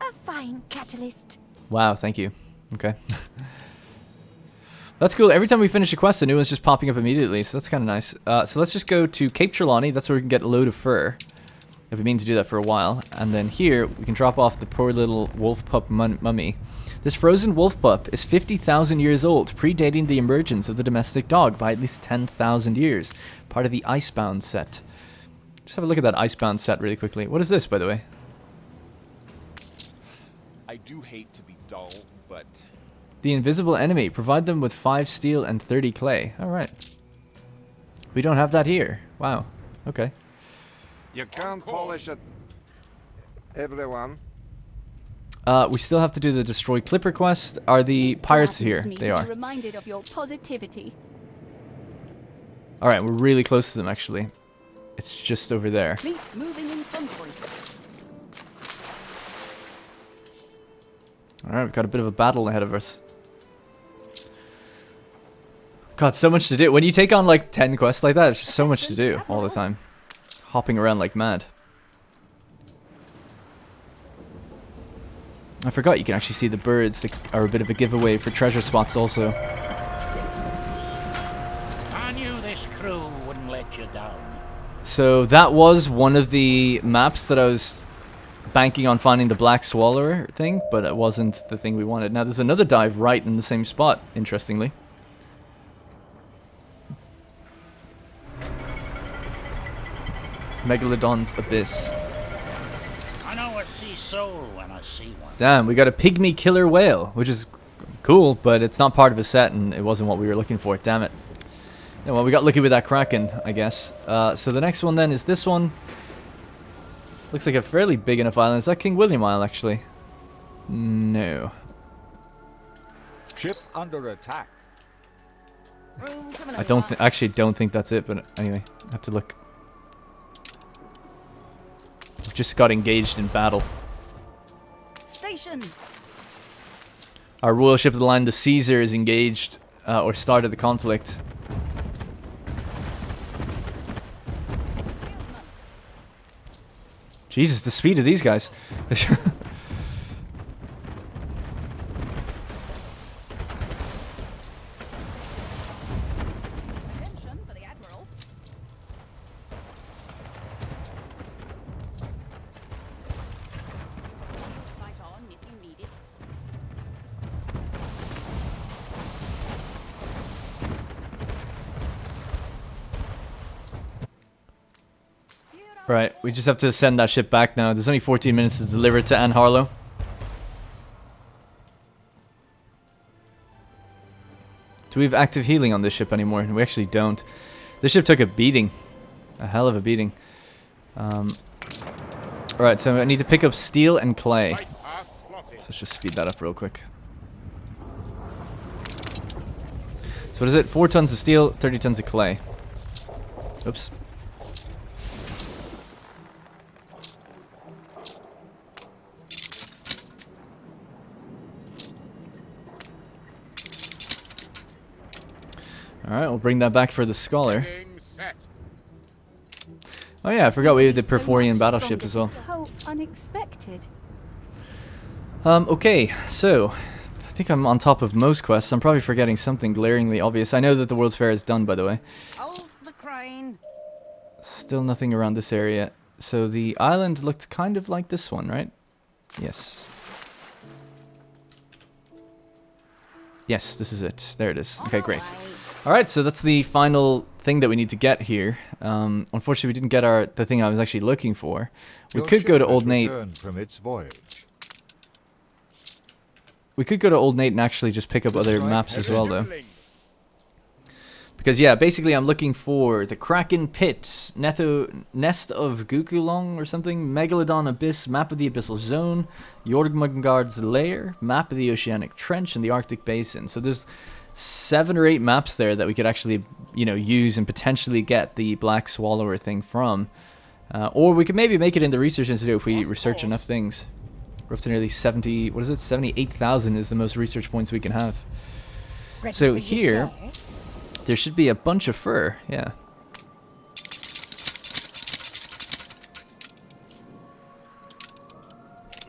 A fine catalyst. Wow, thank you. Okay. That's cool. Every time we finish a quest, a new one's just popping up immediately, so that's kind of nice. So let's just go to Cape Trelawney. That's where we can get a load of fur. I've been meaning to do that for a while. And then here, we can drop off the poor little wolf pup mummy. This frozen wolf pup is 50,000 years old, predating the emergence of the domestic dog by at least 10,000 years. Part of the Icebound set. Just have a look at that Icebound set really quickly. What is this, by the way? I do hate to be dull, but The invisible enemy. Provide them with 5 steel and 30 clay. Alright. We don't have that here. Wow. Okay. You can't polish it, everyone. We still have to do the Destroy Clipper quest. Are the pirates here? Gladdens me They to are. be reminded of your positivity. Alright, we're really close to them, actually. It's just over there. Fleet moving in convoy. Alright, we've got a bit of a battle ahead of us. God, so much to do. When you take on like 10 quests like that, it's just so much to do all the time. Hopping around like mad. I forgot you can actually see the birds that are a bit of a giveaway for treasure spots also. I knew this crew wouldn't let you down. So that was one of the maps that I was banking on finding the Black Swallower thing, but it wasn't the thing we wanted. Now there's another dive right in the same spot, interestingly. Megalodon's Abyss. I know a sea soul when I see one. Damn, we got a pygmy killer whale, which is cool, but it's not part of a set, and it wasn't what we were looking for. Damn it. Yeah, well, we got lucky with that Kraken, I guess. So the next one then is this one. Looks like a fairly big enough island. Is that King William Isle, actually? No. Ship under attack. I don't actually don't think that's it, but anyway, I have to look. We've just got engaged in battle. Preparations. Our royal ship of the line, the Caesar, is engaged or started the conflict. Jesus, the speed of these guys. Attention for the Admiral. Fight on if you need it. Right, we just have to send that ship back now. There's only 14 minutes to deliver it to Anne Harlow. Do we have active healing on this ship anymore? We actually don't. This ship took a beating. A hell of a beating. Alright, so I need to pick up steel and clay. So let's just speed that up real quick. So what is it? 4 tons of steel, 30 tons of clay. Oops. Alright, we'll bring that back for the scholar. Oh yeah, I forgot we had the Perforian battleship as well. How unexpected. Okay, so I think I'm on top of most quests. I'm probably forgetting something glaringly obvious. I know that the World's Fair is done, by the way. Hold the crane. Still nothing around this area. So the island looked kind of like this one, right? Yes. Yes, this is it. There it is. Okay, great. Alright, so that's the final thing that we need to get here. Unfortunately, we didn't get the thing I was actually looking for. We could go to Old Nate. From its voyage. We could go to Old Nate and actually just pick up other maps as well, though. Because, yeah, basically I'm looking for the Kraken Pit, Nest of Gukulong or something, Megalodon Abyss, Map of the Abyssal Zone, Jormungand's Lair, Map of the Oceanic Trench, and the Arctic Basin. So there's 7 or 8 maps there that we could actually, you know, use and potentially get the Black Swallower thing from. Or we could maybe make it in the Research Institute if we research enough things. We're up to nearly 70, what is it, 78,000 is the most research points we can have. So here, there should be a bunch of fur, yeah.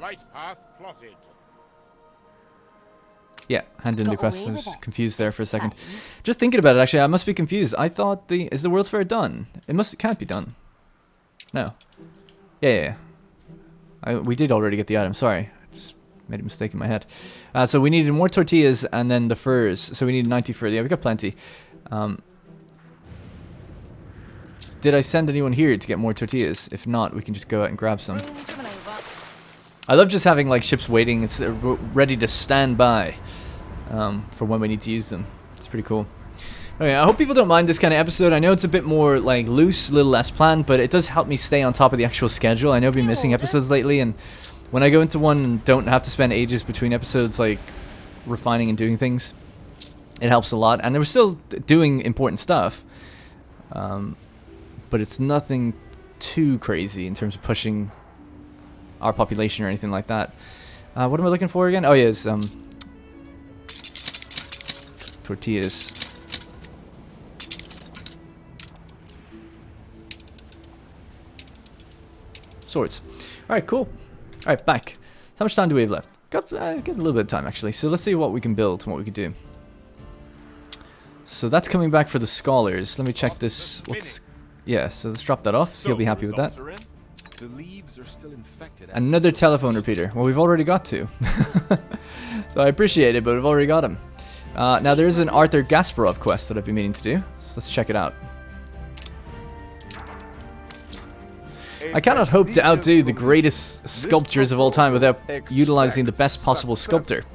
Light path plotted. Yeah, hand in the quest. I was confused there for a second. Just thinking about it, actually, I must be confused. I thought is the World's Fair done? It can't be done. No. Yeah. We did already get the item. Sorry, I just made a mistake in my head. So we needed more tortillas and then the furs. So we needed 90 fur. Yeah, we got plenty. Did I send anyone here to get more tortillas? If not, we can just go out and grab some. I love just having like ships waiting. It's ready to stand by for when we need to use them. It's pretty cool. Okay, I hope people don't mind this kind of episode. I know it's a bit more like loose, a little less planned, but it does help me stay on top of the actual schedule. I know I've been missing episodes lately, and when I go into one and don't have to spend ages between episodes, like refining and doing things, it helps a lot. And we're still doing important stuff, but it's nothing too crazy in terms of pushing our population or anything like that. What am I looking for again? Oh yes, tortillas. Swords. Alright, cool. Alright, back. How much time do we have left? Got a little bit of time, actually. So let's see what we can build and what we can do. So that's coming back for the scholars. Let me check this. Yeah, so let's drop that off. He'll be happy with that. The leaves are still infected. Another telephone repeater. Well, we've already got 2. So I appreciate it, but we've already got him. Now, there is an Arthur Gasparov quest that I've been meaning to do. So let's check it out. I cannot hope to outdo the greatest sculptors of all time without utilizing the best possible sculptor.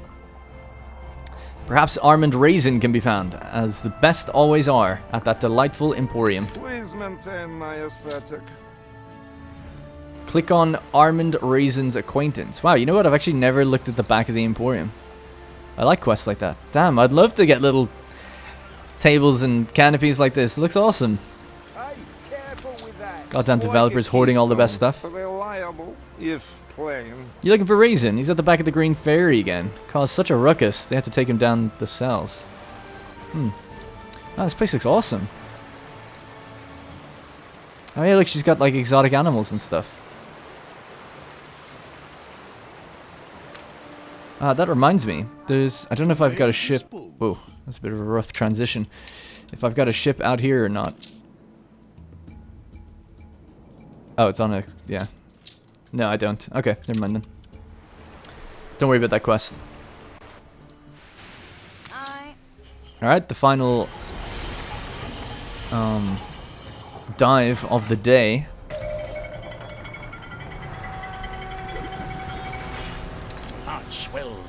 Perhaps Armand Raisin can be found, as the best always are, at that delightful emporium. Please maintain my aesthetic. Click on Armand Raisin's acquaintance. Wow, you know what? I've actually never looked at the back of the emporium. I like quests like that. Damn, I'd love to get little tables and canopies like this. It looks awesome. Goddamn developers hoarding all the best stuff. Reliable. if plain. You looking for Raisin? He's at the back of the Green Ferry again. Caused such a ruckus, they had to take him down the cells. Oh, this place looks awesome. Oh yeah, look, she's got like exotic animals and stuff. That reminds me. I don't know if I've got a ship. Whoa, that's a bit of a rough transition. If I've got a ship out here or not. Oh, it's on a, yeah. No, I don't. Okay, never mind then. Don't worry about that quest. Alright, the final dive of the day.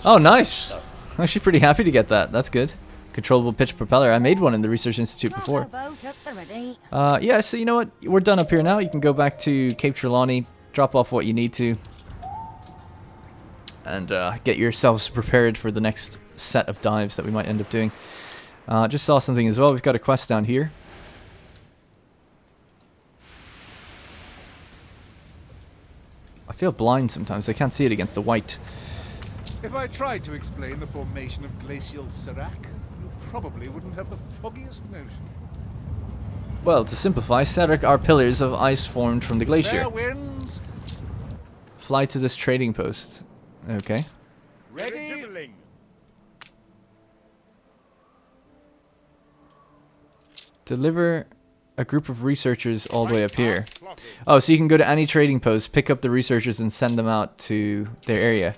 Oh, nice! I'm actually pretty happy to get that. That's good. Controllable pitch propeller. I made one in the Research Institute before. Yeah, so you know what? We're done up here now. You can go back to Cape Trelawney, drop off what you need to, and get yourselves prepared for the next set of dives that we might end up doing. Just saw something as well. We've got a quest down here. I feel blind sometimes. I can't see it against the white. If I tried to explain the formation of glacial Serac, you probably wouldn't have the foggiest notion. Well, to simplify, Serac are pillars of ice formed from the glacier. Fair winds. Fly to this trading post. Okay. Ready? Deliver a group of researchers all the way up here. Oh, so you can go to any trading post, pick up the researchers, and send them out to their area.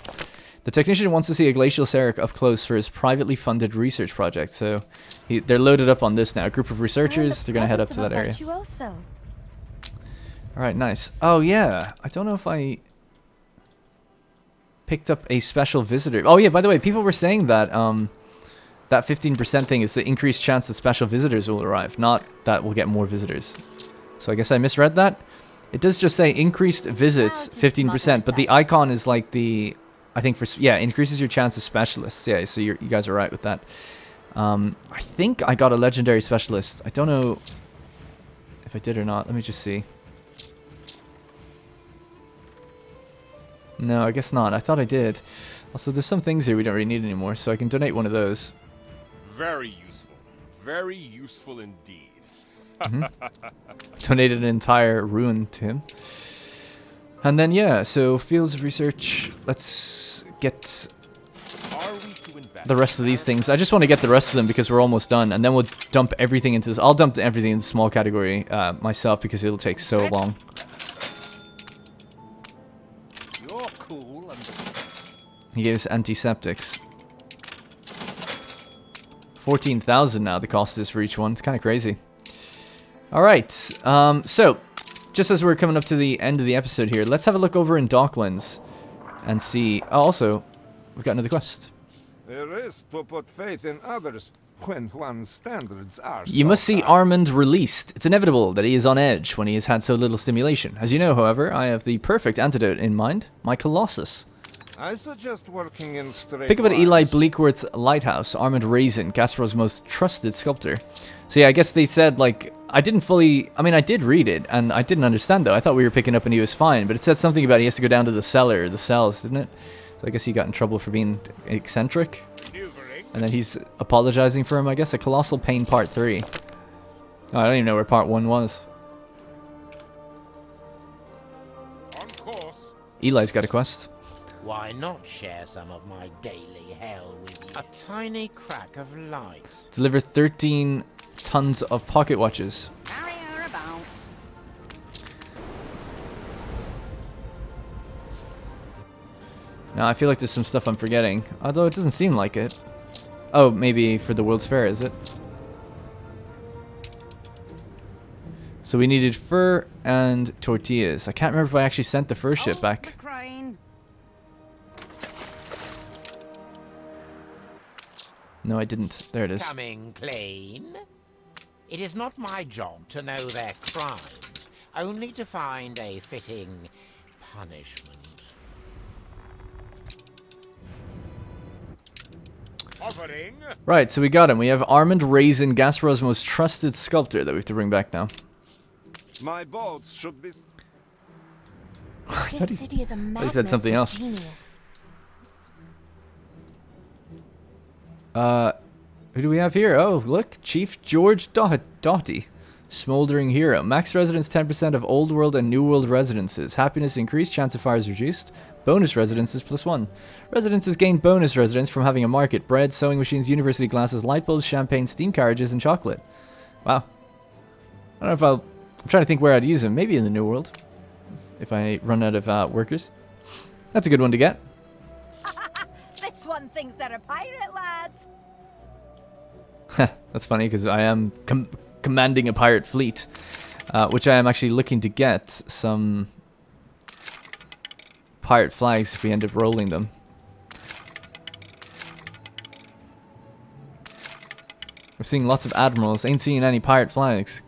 The technician wants to see a glacial Serac up close for his privately funded research project. So they're loaded up on this now. A group of researchers, they're going to head up to that area. Alright, nice. Oh, yeah. I don't know if I picked up a special visitor. Oh, yeah, by the way, people were saying that that 15% thing is the increased chance that special visitors will arrive, not that we'll get more visitors. So I guess I misread that. It does just say increased visits 15%, but the icon is like the... I think increases your chance of specialists. Yeah, so you guys are right with that. I think I got a legendary specialist. I don't know if I did or not. Let me just see. No, I guess not. I thought I did. Also, there's some things here we don't really need anymore, so I can donate one of those. Very useful. Very useful indeed. Donated an entire ruin to him. And then, yeah, so fields of research. Let's get the rest of these things. I just want to get the rest of them because we're almost done. And then we'll dump everything into this. I'll dump everything into small category myself because it'll take so long. You're cool and... He gave us antiseptics. 14,000 now the cost is for each one. It's kind of crazy. Alright, so... just as we're coming up to the end of the episode here, let's have a look over in Docklands and see... Oh, also, we've got another quest. There is to put faith in others when one's standards are You must see Armand released. It's inevitable that he is on edge when he has had so little stimulation. As you know, however, I have the perfect antidote in mind. My Colossus. I suggest working in straight Pick up at lines. Eli Bleakworth's lighthouse. Armand Raisin, Gaspar's most trusted sculptor. So yeah, I guess they said, like... I didn't fully... I mean, I did read it, and I didn't understand, though. I thought we were picking up and he was fine, but it said something about he has to go down to the cellar, the cells, didn't it? So I guess he got in trouble for being eccentric. And then he's apologizing for him, I guess. A Colossal Pain Part 3. Oh, I don't even know where Part 1 was. On course. Eli's got a quest. Why not share some of my daily hell with you? A tiny crack of light. Deliver 13 tons of pocket watches. Carry her about. Now, I feel like there's some stuff I'm forgetting. Although it doesn't seem like it. Oh, maybe for the World's Fair, is it? So we needed fur and tortillas. I can't remember if I actually sent the fur ship back. No, I didn't. There it is. Coming clean? It is not my job to know their crimes, only to find a fitting punishment. Offering. Right, so we got him. We have Armand Raisin, Gaspar's most trusted sculptor that we have to bring back now. My bolts should be... This city is a magnet said something for else. genius. Who do we have here? Oh, look, Chief George Doughty. Smoldering hero. Max residence 10% of old world and new world residences. Happiness increased, chance of fires reduced. Bonus residences +1. Residences gain bonus residence from having a market. Bread, sewing machines, university glasses, light bulbs, champagne, steam carriages, and chocolate. Wow. I don't know if I'm trying to think where I'd use them. Maybe in the new world. If I run out of workers. That's a good one to get. This one thinks they're a pirate, lads. That's funny because I am commanding a pirate fleet, which I am actually looking to get some pirate flags if we end up rolling them. We're seeing lots of admirals, ain't seeing any pirate flags.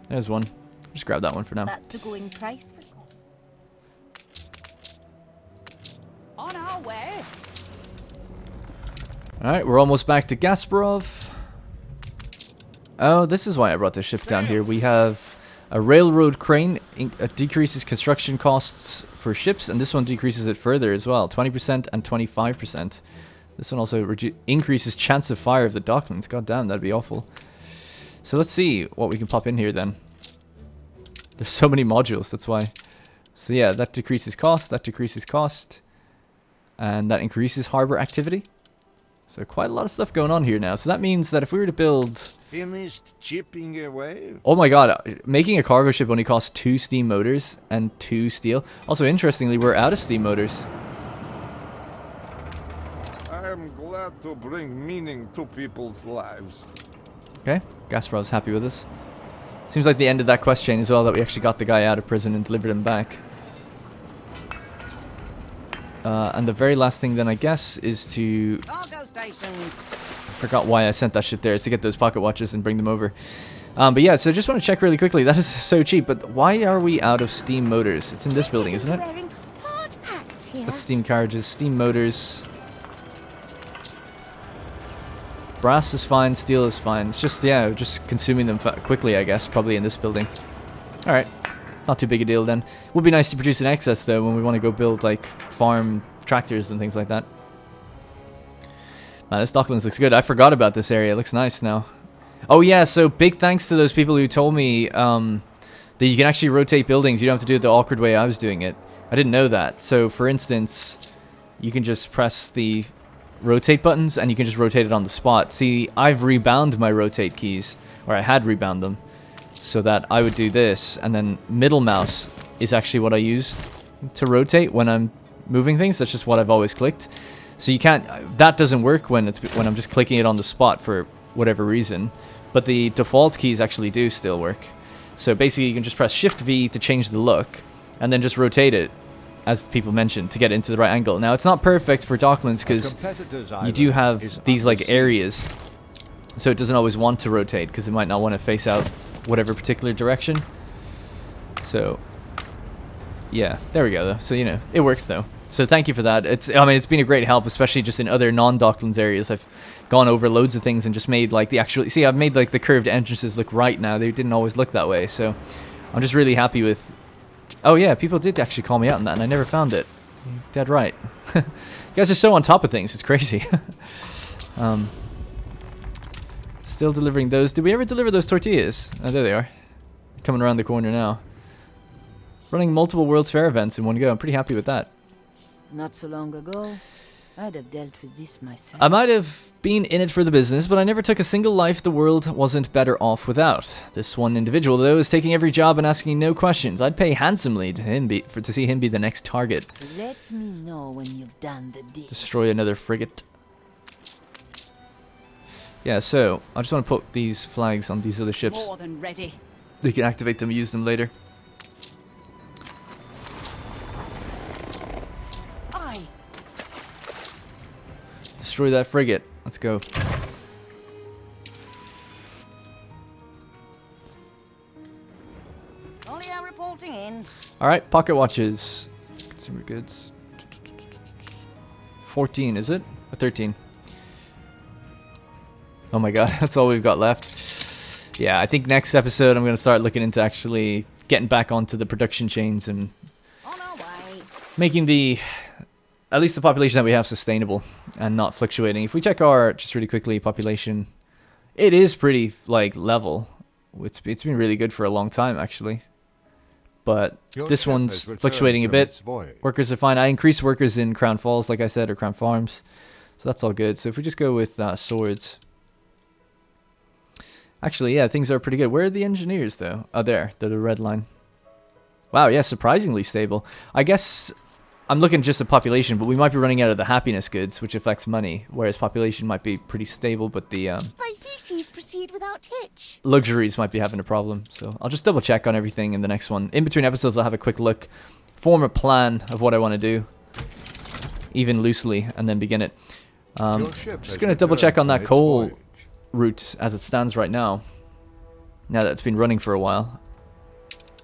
There's one. Just grab that one for now. That's the going price for. On our way. Alright, we're almost back to Gasparov. Oh, this is why I brought this ship down here. We have a railroad crane. Decreases construction costs for ships, and this one decreases it further as well. 20% and 25%. This one also increases chance of fire of the docklands. God damn, that'd be awful. So let's see what we can pop in here then. There's so many modules, that's why. So yeah, that decreases cost, and that increases harbor activity. So quite a lot of stuff going on here now. So that means that if we were to build... Finished chipping away? Oh my god, making a cargo ship only costs 2 steam motors and 2 steel. Also, interestingly, we're out of steam motors. I am glad to bring meaning to people's lives. Okay, Gasparov's happy with us. Seems like the end of that quest chain as well, that we actually got the guy out of prison and delivered him back. And the very last thing then, I guess, is to... Cargo station. I forgot why I sent that ship there. It's to get those pocket watches and bring them over. But yeah, so just want to check really quickly. That is so cheap, but why are we out of steam motors? It's in this building, isn't it? Wearing hard hats here. That's steam carriages, steam motors. Brass is fine, steel is fine. It's just, yeah, just consuming them quickly, I guess, probably in this building. Alright, not too big a deal then. Would be nice to produce an excess, though, when we want to go build, like, farm tractors and things like that. Man, this Docklands looks good. I forgot about this area. It looks nice now. Oh, yeah, so big thanks to those people who told me that you can actually rotate buildings. You don't have to do it the awkward way I was doing it. I didn't know that. So, for instance, you can just press the rotate buttons and you can just rotate it on the spot. See, I've rebound my rotate keys, or I had rebound them, so that I would do this, and then middle mouse is actually what I use to rotate when I'm moving things. That's just what I've always clicked. So you can't, that doesn't work when I'm just clicking it on the spot for whatever reason, but the default keys actually do still work. So basically you can just press Shift V to change the look, and then just rotate it, as people mentioned, to get into the right angle. Now, it's not perfect for Docklands because you do have these like areas, so it doesn't always want to rotate because it might not want to face out whatever particular direction. So yeah, there we go though. So, you know, it works though. So thank you for that. I mean, it's been a great help, especially just in other non-Docklands areas. I've gone over loads of things and just made like the actual... See, I've made like the curved entrances look right now. They didn't always look that way. So I'm just really happy with... Oh yeah, people did actually call me out on that and I never found it. You're dead right. You guys are so on top of things. It's crazy. Still delivering those. Did we ever deliver those tortillas? Oh, there they are. Coming around the corner now. Running multiple World's Fair events in one go. I'm pretty happy with that. Not so long ago, I'd have dealt with this myself. I might have been in it for the business, but I never took a single life the world wasn't better off without. This one individual, though, is taking every job and asking no questions. I'd pay handsomely to see him be the next target. Let me know when you've done the deed. Destroy another frigate. Yeah, so I just want to put these flags on these other ships. More than ready. They can activate them, use them later. Destroy that frigate. Let's go. Only reporting in. Alright, pocket watches. Consumer goods. 14, is it? Or 13? Oh my god, that's all we've got left. Yeah, I think next episode I'm going to start looking into actually getting back onto the production chains and On our way. making at least the population that we have sustainable and not fluctuating. If we check our, just really quickly, population, it is pretty, like, level. It's been really good for a long time, actually. But Your this ship one's has returned fluctuating a from bit. its voyage. Workers are fine. I increased workers in Crown Falls, like I said, or Crown Farms. So that's all good. So if we just go with swords. Actually, yeah, things are pretty good. Where are the engineers, though? Oh, there. They're the red line. Wow, yeah, surprisingly stable. I guess I'm looking just at population, but we might be running out of the happiness goods, which affects money, whereas population might be pretty stable, but the My theses proceed without hitch. luxuries might be having a problem. So I'll just double check on everything in the next one. In between episodes, I'll have a quick look, form a plan of what I want to do, even loosely, and then begin it. Your ship Just has going to double check on returned that from its coal voyage. route as it stands right now. Now that it's been running for a while.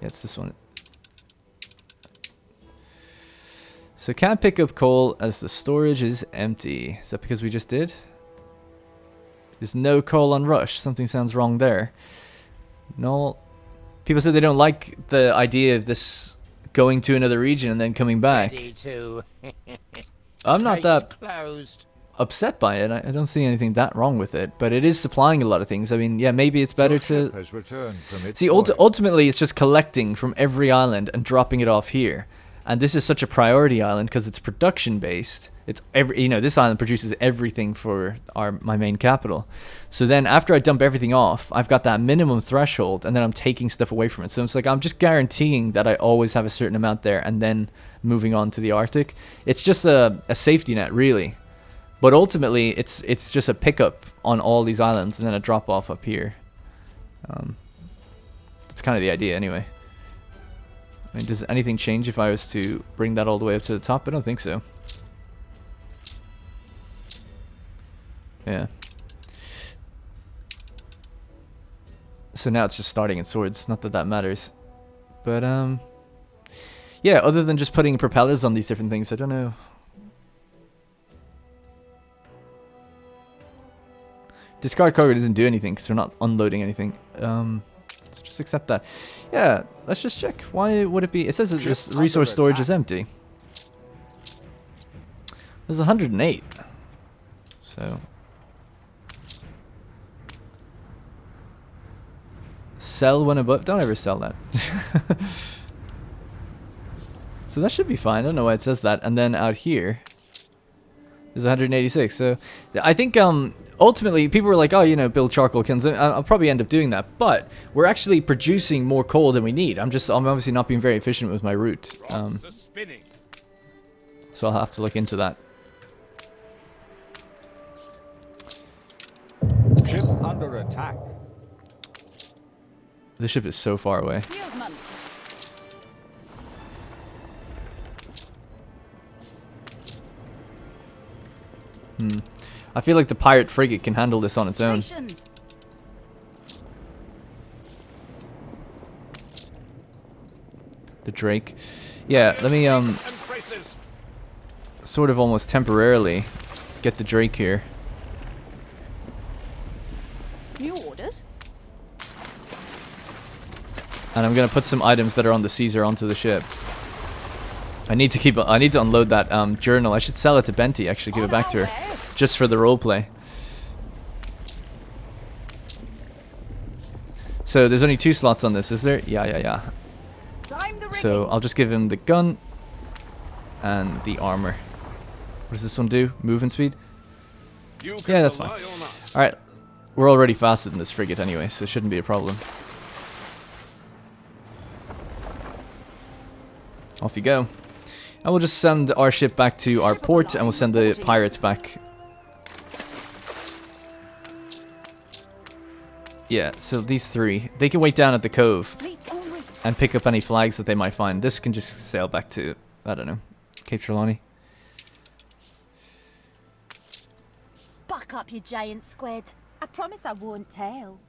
Yeah, it's this one. So can't pick up coal as the storage is empty. Is that because we just did? There's no coal on Rush. Something sounds wrong there. No. People said they don't like the idea of this going to another region and then coming back. Ready to. I'm not Case that closed. upset by it. I don't see anything that wrong with it, but it is supplying a lot of things. I mean, yeah, maybe it's better Your to ship has returned from its see. voyage. Ultimately, it's just collecting from every island and dropping it off here. And this is such a priority island because it's production based. It's this island produces everything for my main capital. So then after I dump everything off, I've got that minimum threshold, and then I'm taking stuff away from it. So it's like I'm just guaranteeing that I always have a certain amount there, and then moving on to the Arctic. It's just a safety net, really. But ultimately, it's just a pickup on all these islands, and then a drop off up here. That's kind of the idea, anyway. I mean, does anything change if I was to bring that all the way up to the top? I don't think so. Yeah. So now it's just starting in swords. Not that that matters. But, yeah, other than just putting propellers on these different things, I don't know. Discard cargo doesn't do anything because we're not unloading anything. So just accept that. Yeah, let's just check. Why would it be? It says that this resource storage is empty. There's 108. So sell when above. Don't ever sell that. So that should be fine. I don't know why it says that. And then out here is 186. So I think ultimately people were like, oh, build charcoal kilns. I'll probably end up doing that, but we're actually producing more coal than we need. I'm obviously not being very efficient with my route. So I'll have to look into that. Ship under attack. The ship is so far away. I feel like the pirate frigate can handle this on its own. The Drake. Yeah, let me sort of almost temporarily get the Drake here. New orders? And I'm gonna put some items that are on the Caesar onto the ship. I need to unload that journal. I should sell it to Benty, actually, give it back to her. Just for the roleplay. So there's only 2 slots on this, is there? Yeah. So I'll just give him the gun and the armor. What does this one do? Movement speed? Yeah, that's fine. Alright. We're already faster than this frigate anyway, so it shouldn't be a problem. Off you go. And we'll just send our ship back to our port, and we'll send the pirates back. Yeah, so these 3, they can wait down at the cove and pick up any flags that they might find. This can just sail back to, I don't know, Cape Trelawney. Back up, you giant squid. I promise I won't tell.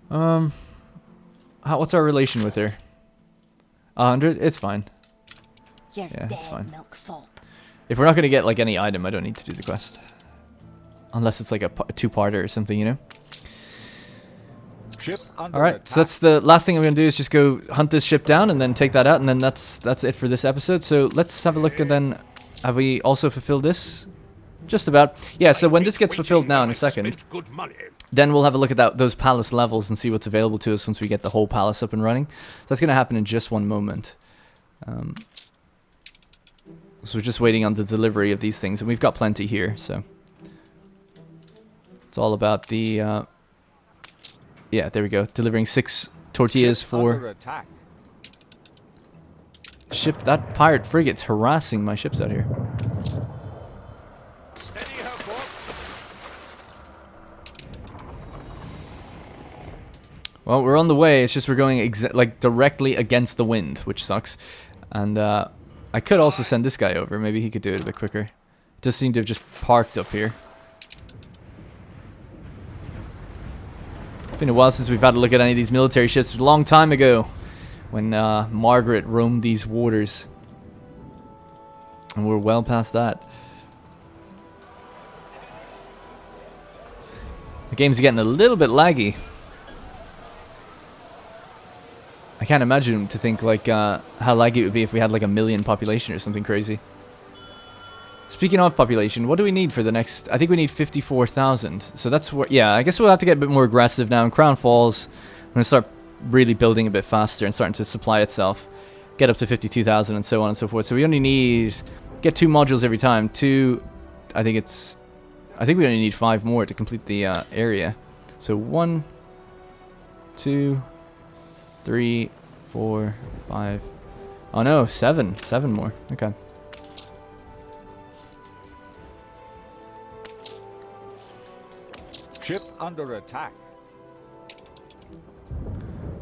What's our relation with her? 100? It's fine. You're Yeah, it's dead, fine. milksop. If we're not going to get like any item, I don't need to do the quest. Unless it's like a 2-parter or something, Ship under All right, attack. so that's the last thing I'm gonna do is just go hunt this ship down and then take that out, and then that's it for this episode. So let's have a look, and then have we also fulfilled this? Just about. Yeah. So when this gets fulfilled now in a second, then we'll have a look at those palace levels and see what's available to us once we get the whole palace up and running. So that's gonna happen in just one moment. So we're just waiting on the delivery of these things, and we've got plenty here. So it's all about the. Yeah, there we go. Delivering 6 tortillas for ship. That pirate frigate's harassing my ships out here. Well, we're on the way. It's just we're going like directly against the wind, which sucks. And I could also send this guy over. Maybe he could do it a bit quicker. It does seem to have just parked up here. It's been a while since we've had a look at any of these military ships. It was a long time ago when Margaret roamed these waters. And we're well past that. The game's getting a little bit laggy. I can't imagine to think like how laggy it would be if we had like 1 million population or something crazy. Speaking of population, what do we need for the next? I think we need 54,000. So that's what. Yeah, I guess we'll have to get a bit more aggressive now. In Crown Falls, I'm gonna start really building a bit faster and starting to supply itself. Get up to 52,000 and so on and so forth. So we only need get 2 modules every time. 2. I think we only need 5 more to complete the area. So 1, 2, 3, 4, 5. Oh no, 7. 7 more. Okay. Ship under attack.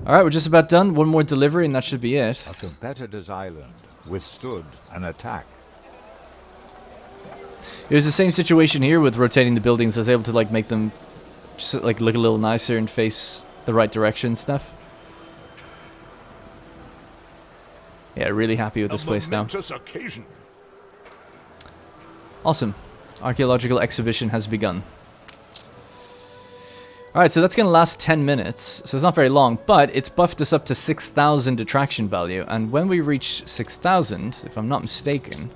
Alright, we're just about done. One more delivery and that should be it. A competitor's island withstood an attack. It was the same situation here with rotating the buildings. I was able to like make them just like look a little nicer and face the right direction and stuff. Yeah, really happy with this place now. Occasion. Awesome. Archaeological exhibition has begun. Alright, so that's going to last 10 minutes, so it's not very long, but it's buffed us up to 6,000 attraction value, and when we reach 6,000, if I'm not mistaken,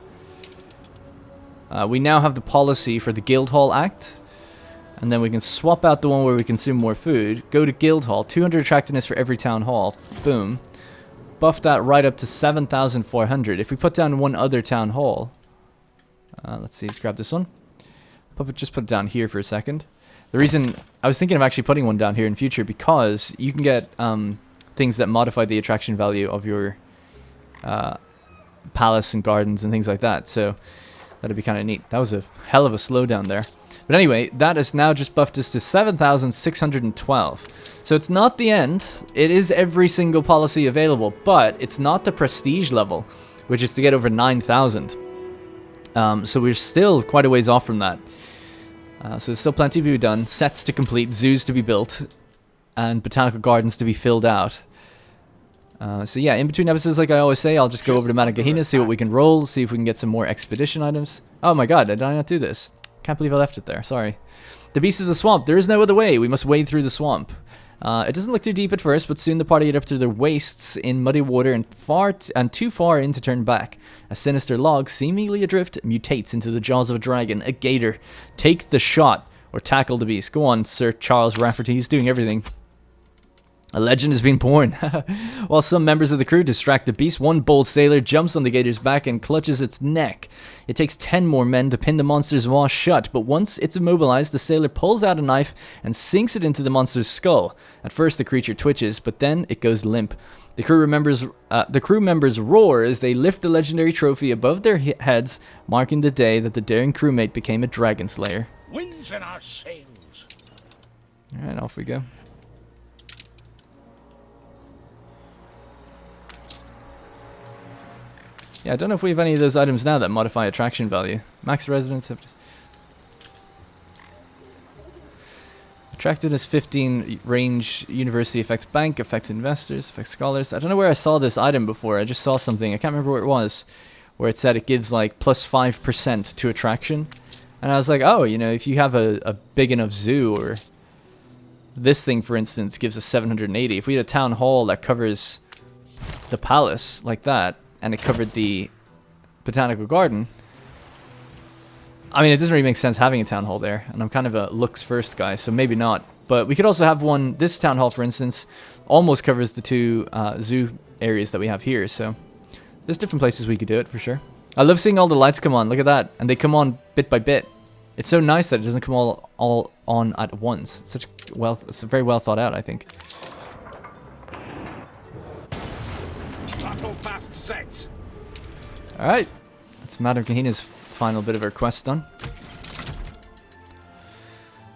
we now have the policy for the Guildhall Act, and then we can swap out the one where we consume more food, go to Guildhall, 200 attractiveness for every town hall, boom, buff that right up to 7,400. If we put down one other town hall, let's see, let's grab this one, just put it down here for a second. The reason I was thinking of actually putting one down here in future because you can get things that modify the attraction value of your palace and gardens and things like that. So that'd be kind of neat. That was a hell of a slowdown there. But anyway, that has now just buffed us to 7,612. So it's not the end. It is every single policy available, but it's not the prestige level, which is to get over 9,000. So we're still quite a ways off from that. So there's still plenty to be done, sets to complete, zoos to be built, and botanical gardens to be filled out. So yeah, in between episodes, like I always say, I'll just go over to Managahina, see what we can roll, see if we can get some more expedition items. Oh my god, did I not do this? Can't believe I left it there, sorry. The Beast of the Swamp, there is no other way, we must wade through the swamp. It doesn't look too deep at first, but soon the party get up to their waists in muddy water and too far in to turn back. A sinister log, seemingly adrift, mutates into the jaws of a dragon, a gator. Take the shot, or tackle the beast. Go on, Sir Charles Rafferty, he's doing everything. A legend has been born. While some members of the crew distract the beast, one bold sailor jumps on the gator's back and clutches its neck. It takes 10 more men to pin the monster's maw shut, but once it's immobilized, the sailor pulls out a knife and sinks it into the monster's skull. At first, the creature twitches, but then it goes limp. The crew members roar as they lift the legendary trophy above their heads, marking the day that the daring crewmate became a dragon slayer. Winds in our sails. All right, off we go. Yeah, I don't know if we have any of those items now that modify attraction value. Max residence have just... Attractiveness 15, range, university affects bank, affects investors, affects scholars. I don't know where I saw this item before. I just saw something. I can't remember where it was. Where it said it gives like plus 5% to attraction. And I was like, oh, you know, if you have a big enough zoo or This thing, for instance, gives us 780. If we had a town hall that covers the palace like that, and it covered the botanical garden, I mean, it doesn't really make sense having a town hall there, and I'm kind of a looks first guy, so maybe not. But we could also have one, this town hall, for instance, almost covers the two zoo areas that we have here, so there's different places we could do it, for sure. I love seeing all the lights come on, look at that, and they come on bit by bit. It's so nice that it doesn't come all on at once. It's very well thought out, I think. Battle path set. Alright, that's Madame Kahina's final bit of our quest done.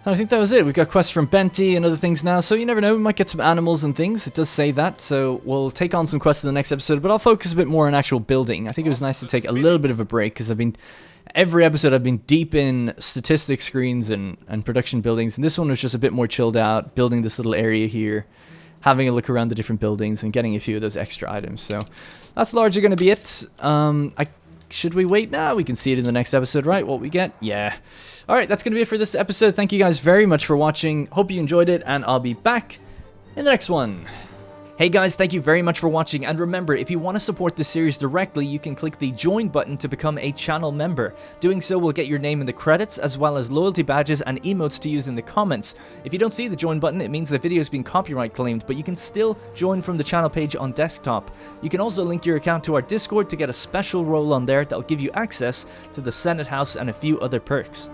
And I think that was it. We've got quests from Benty and other things now, so you never know, we might get some animals and things. It does say that, so we'll take on some quests in the next episode, but I'll focus a bit more on actual building. I think it was nice to take a little bit of a break, because every episode I've been deep in statistics screens and production buildings, and this one was just a bit more chilled out, building this little area here, having a look around the different buildings, and getting a few of those extra items. So that's largely going to be it. Should we wait now? We can see it in the next episode, right? What we get? Yeah. Alright, that's going to be it for this episode. Thank you guys very much for watching. Hope you enjoyed it, and I'll be back in the next one. Hey guys, thank you very much for watching, and remember, if you want to support this series directly, you can click the join button to become a channel member. Doing so will get your name in the credits, as well as loyalty badges and emotes to use in the comments. If you don't see the join button, it means the video is being copyright claimed, but you can still join from the channel page on desktop. You can also link your account to our Discord to get a special role on there that'll give you access to the Senate House and a few other perks.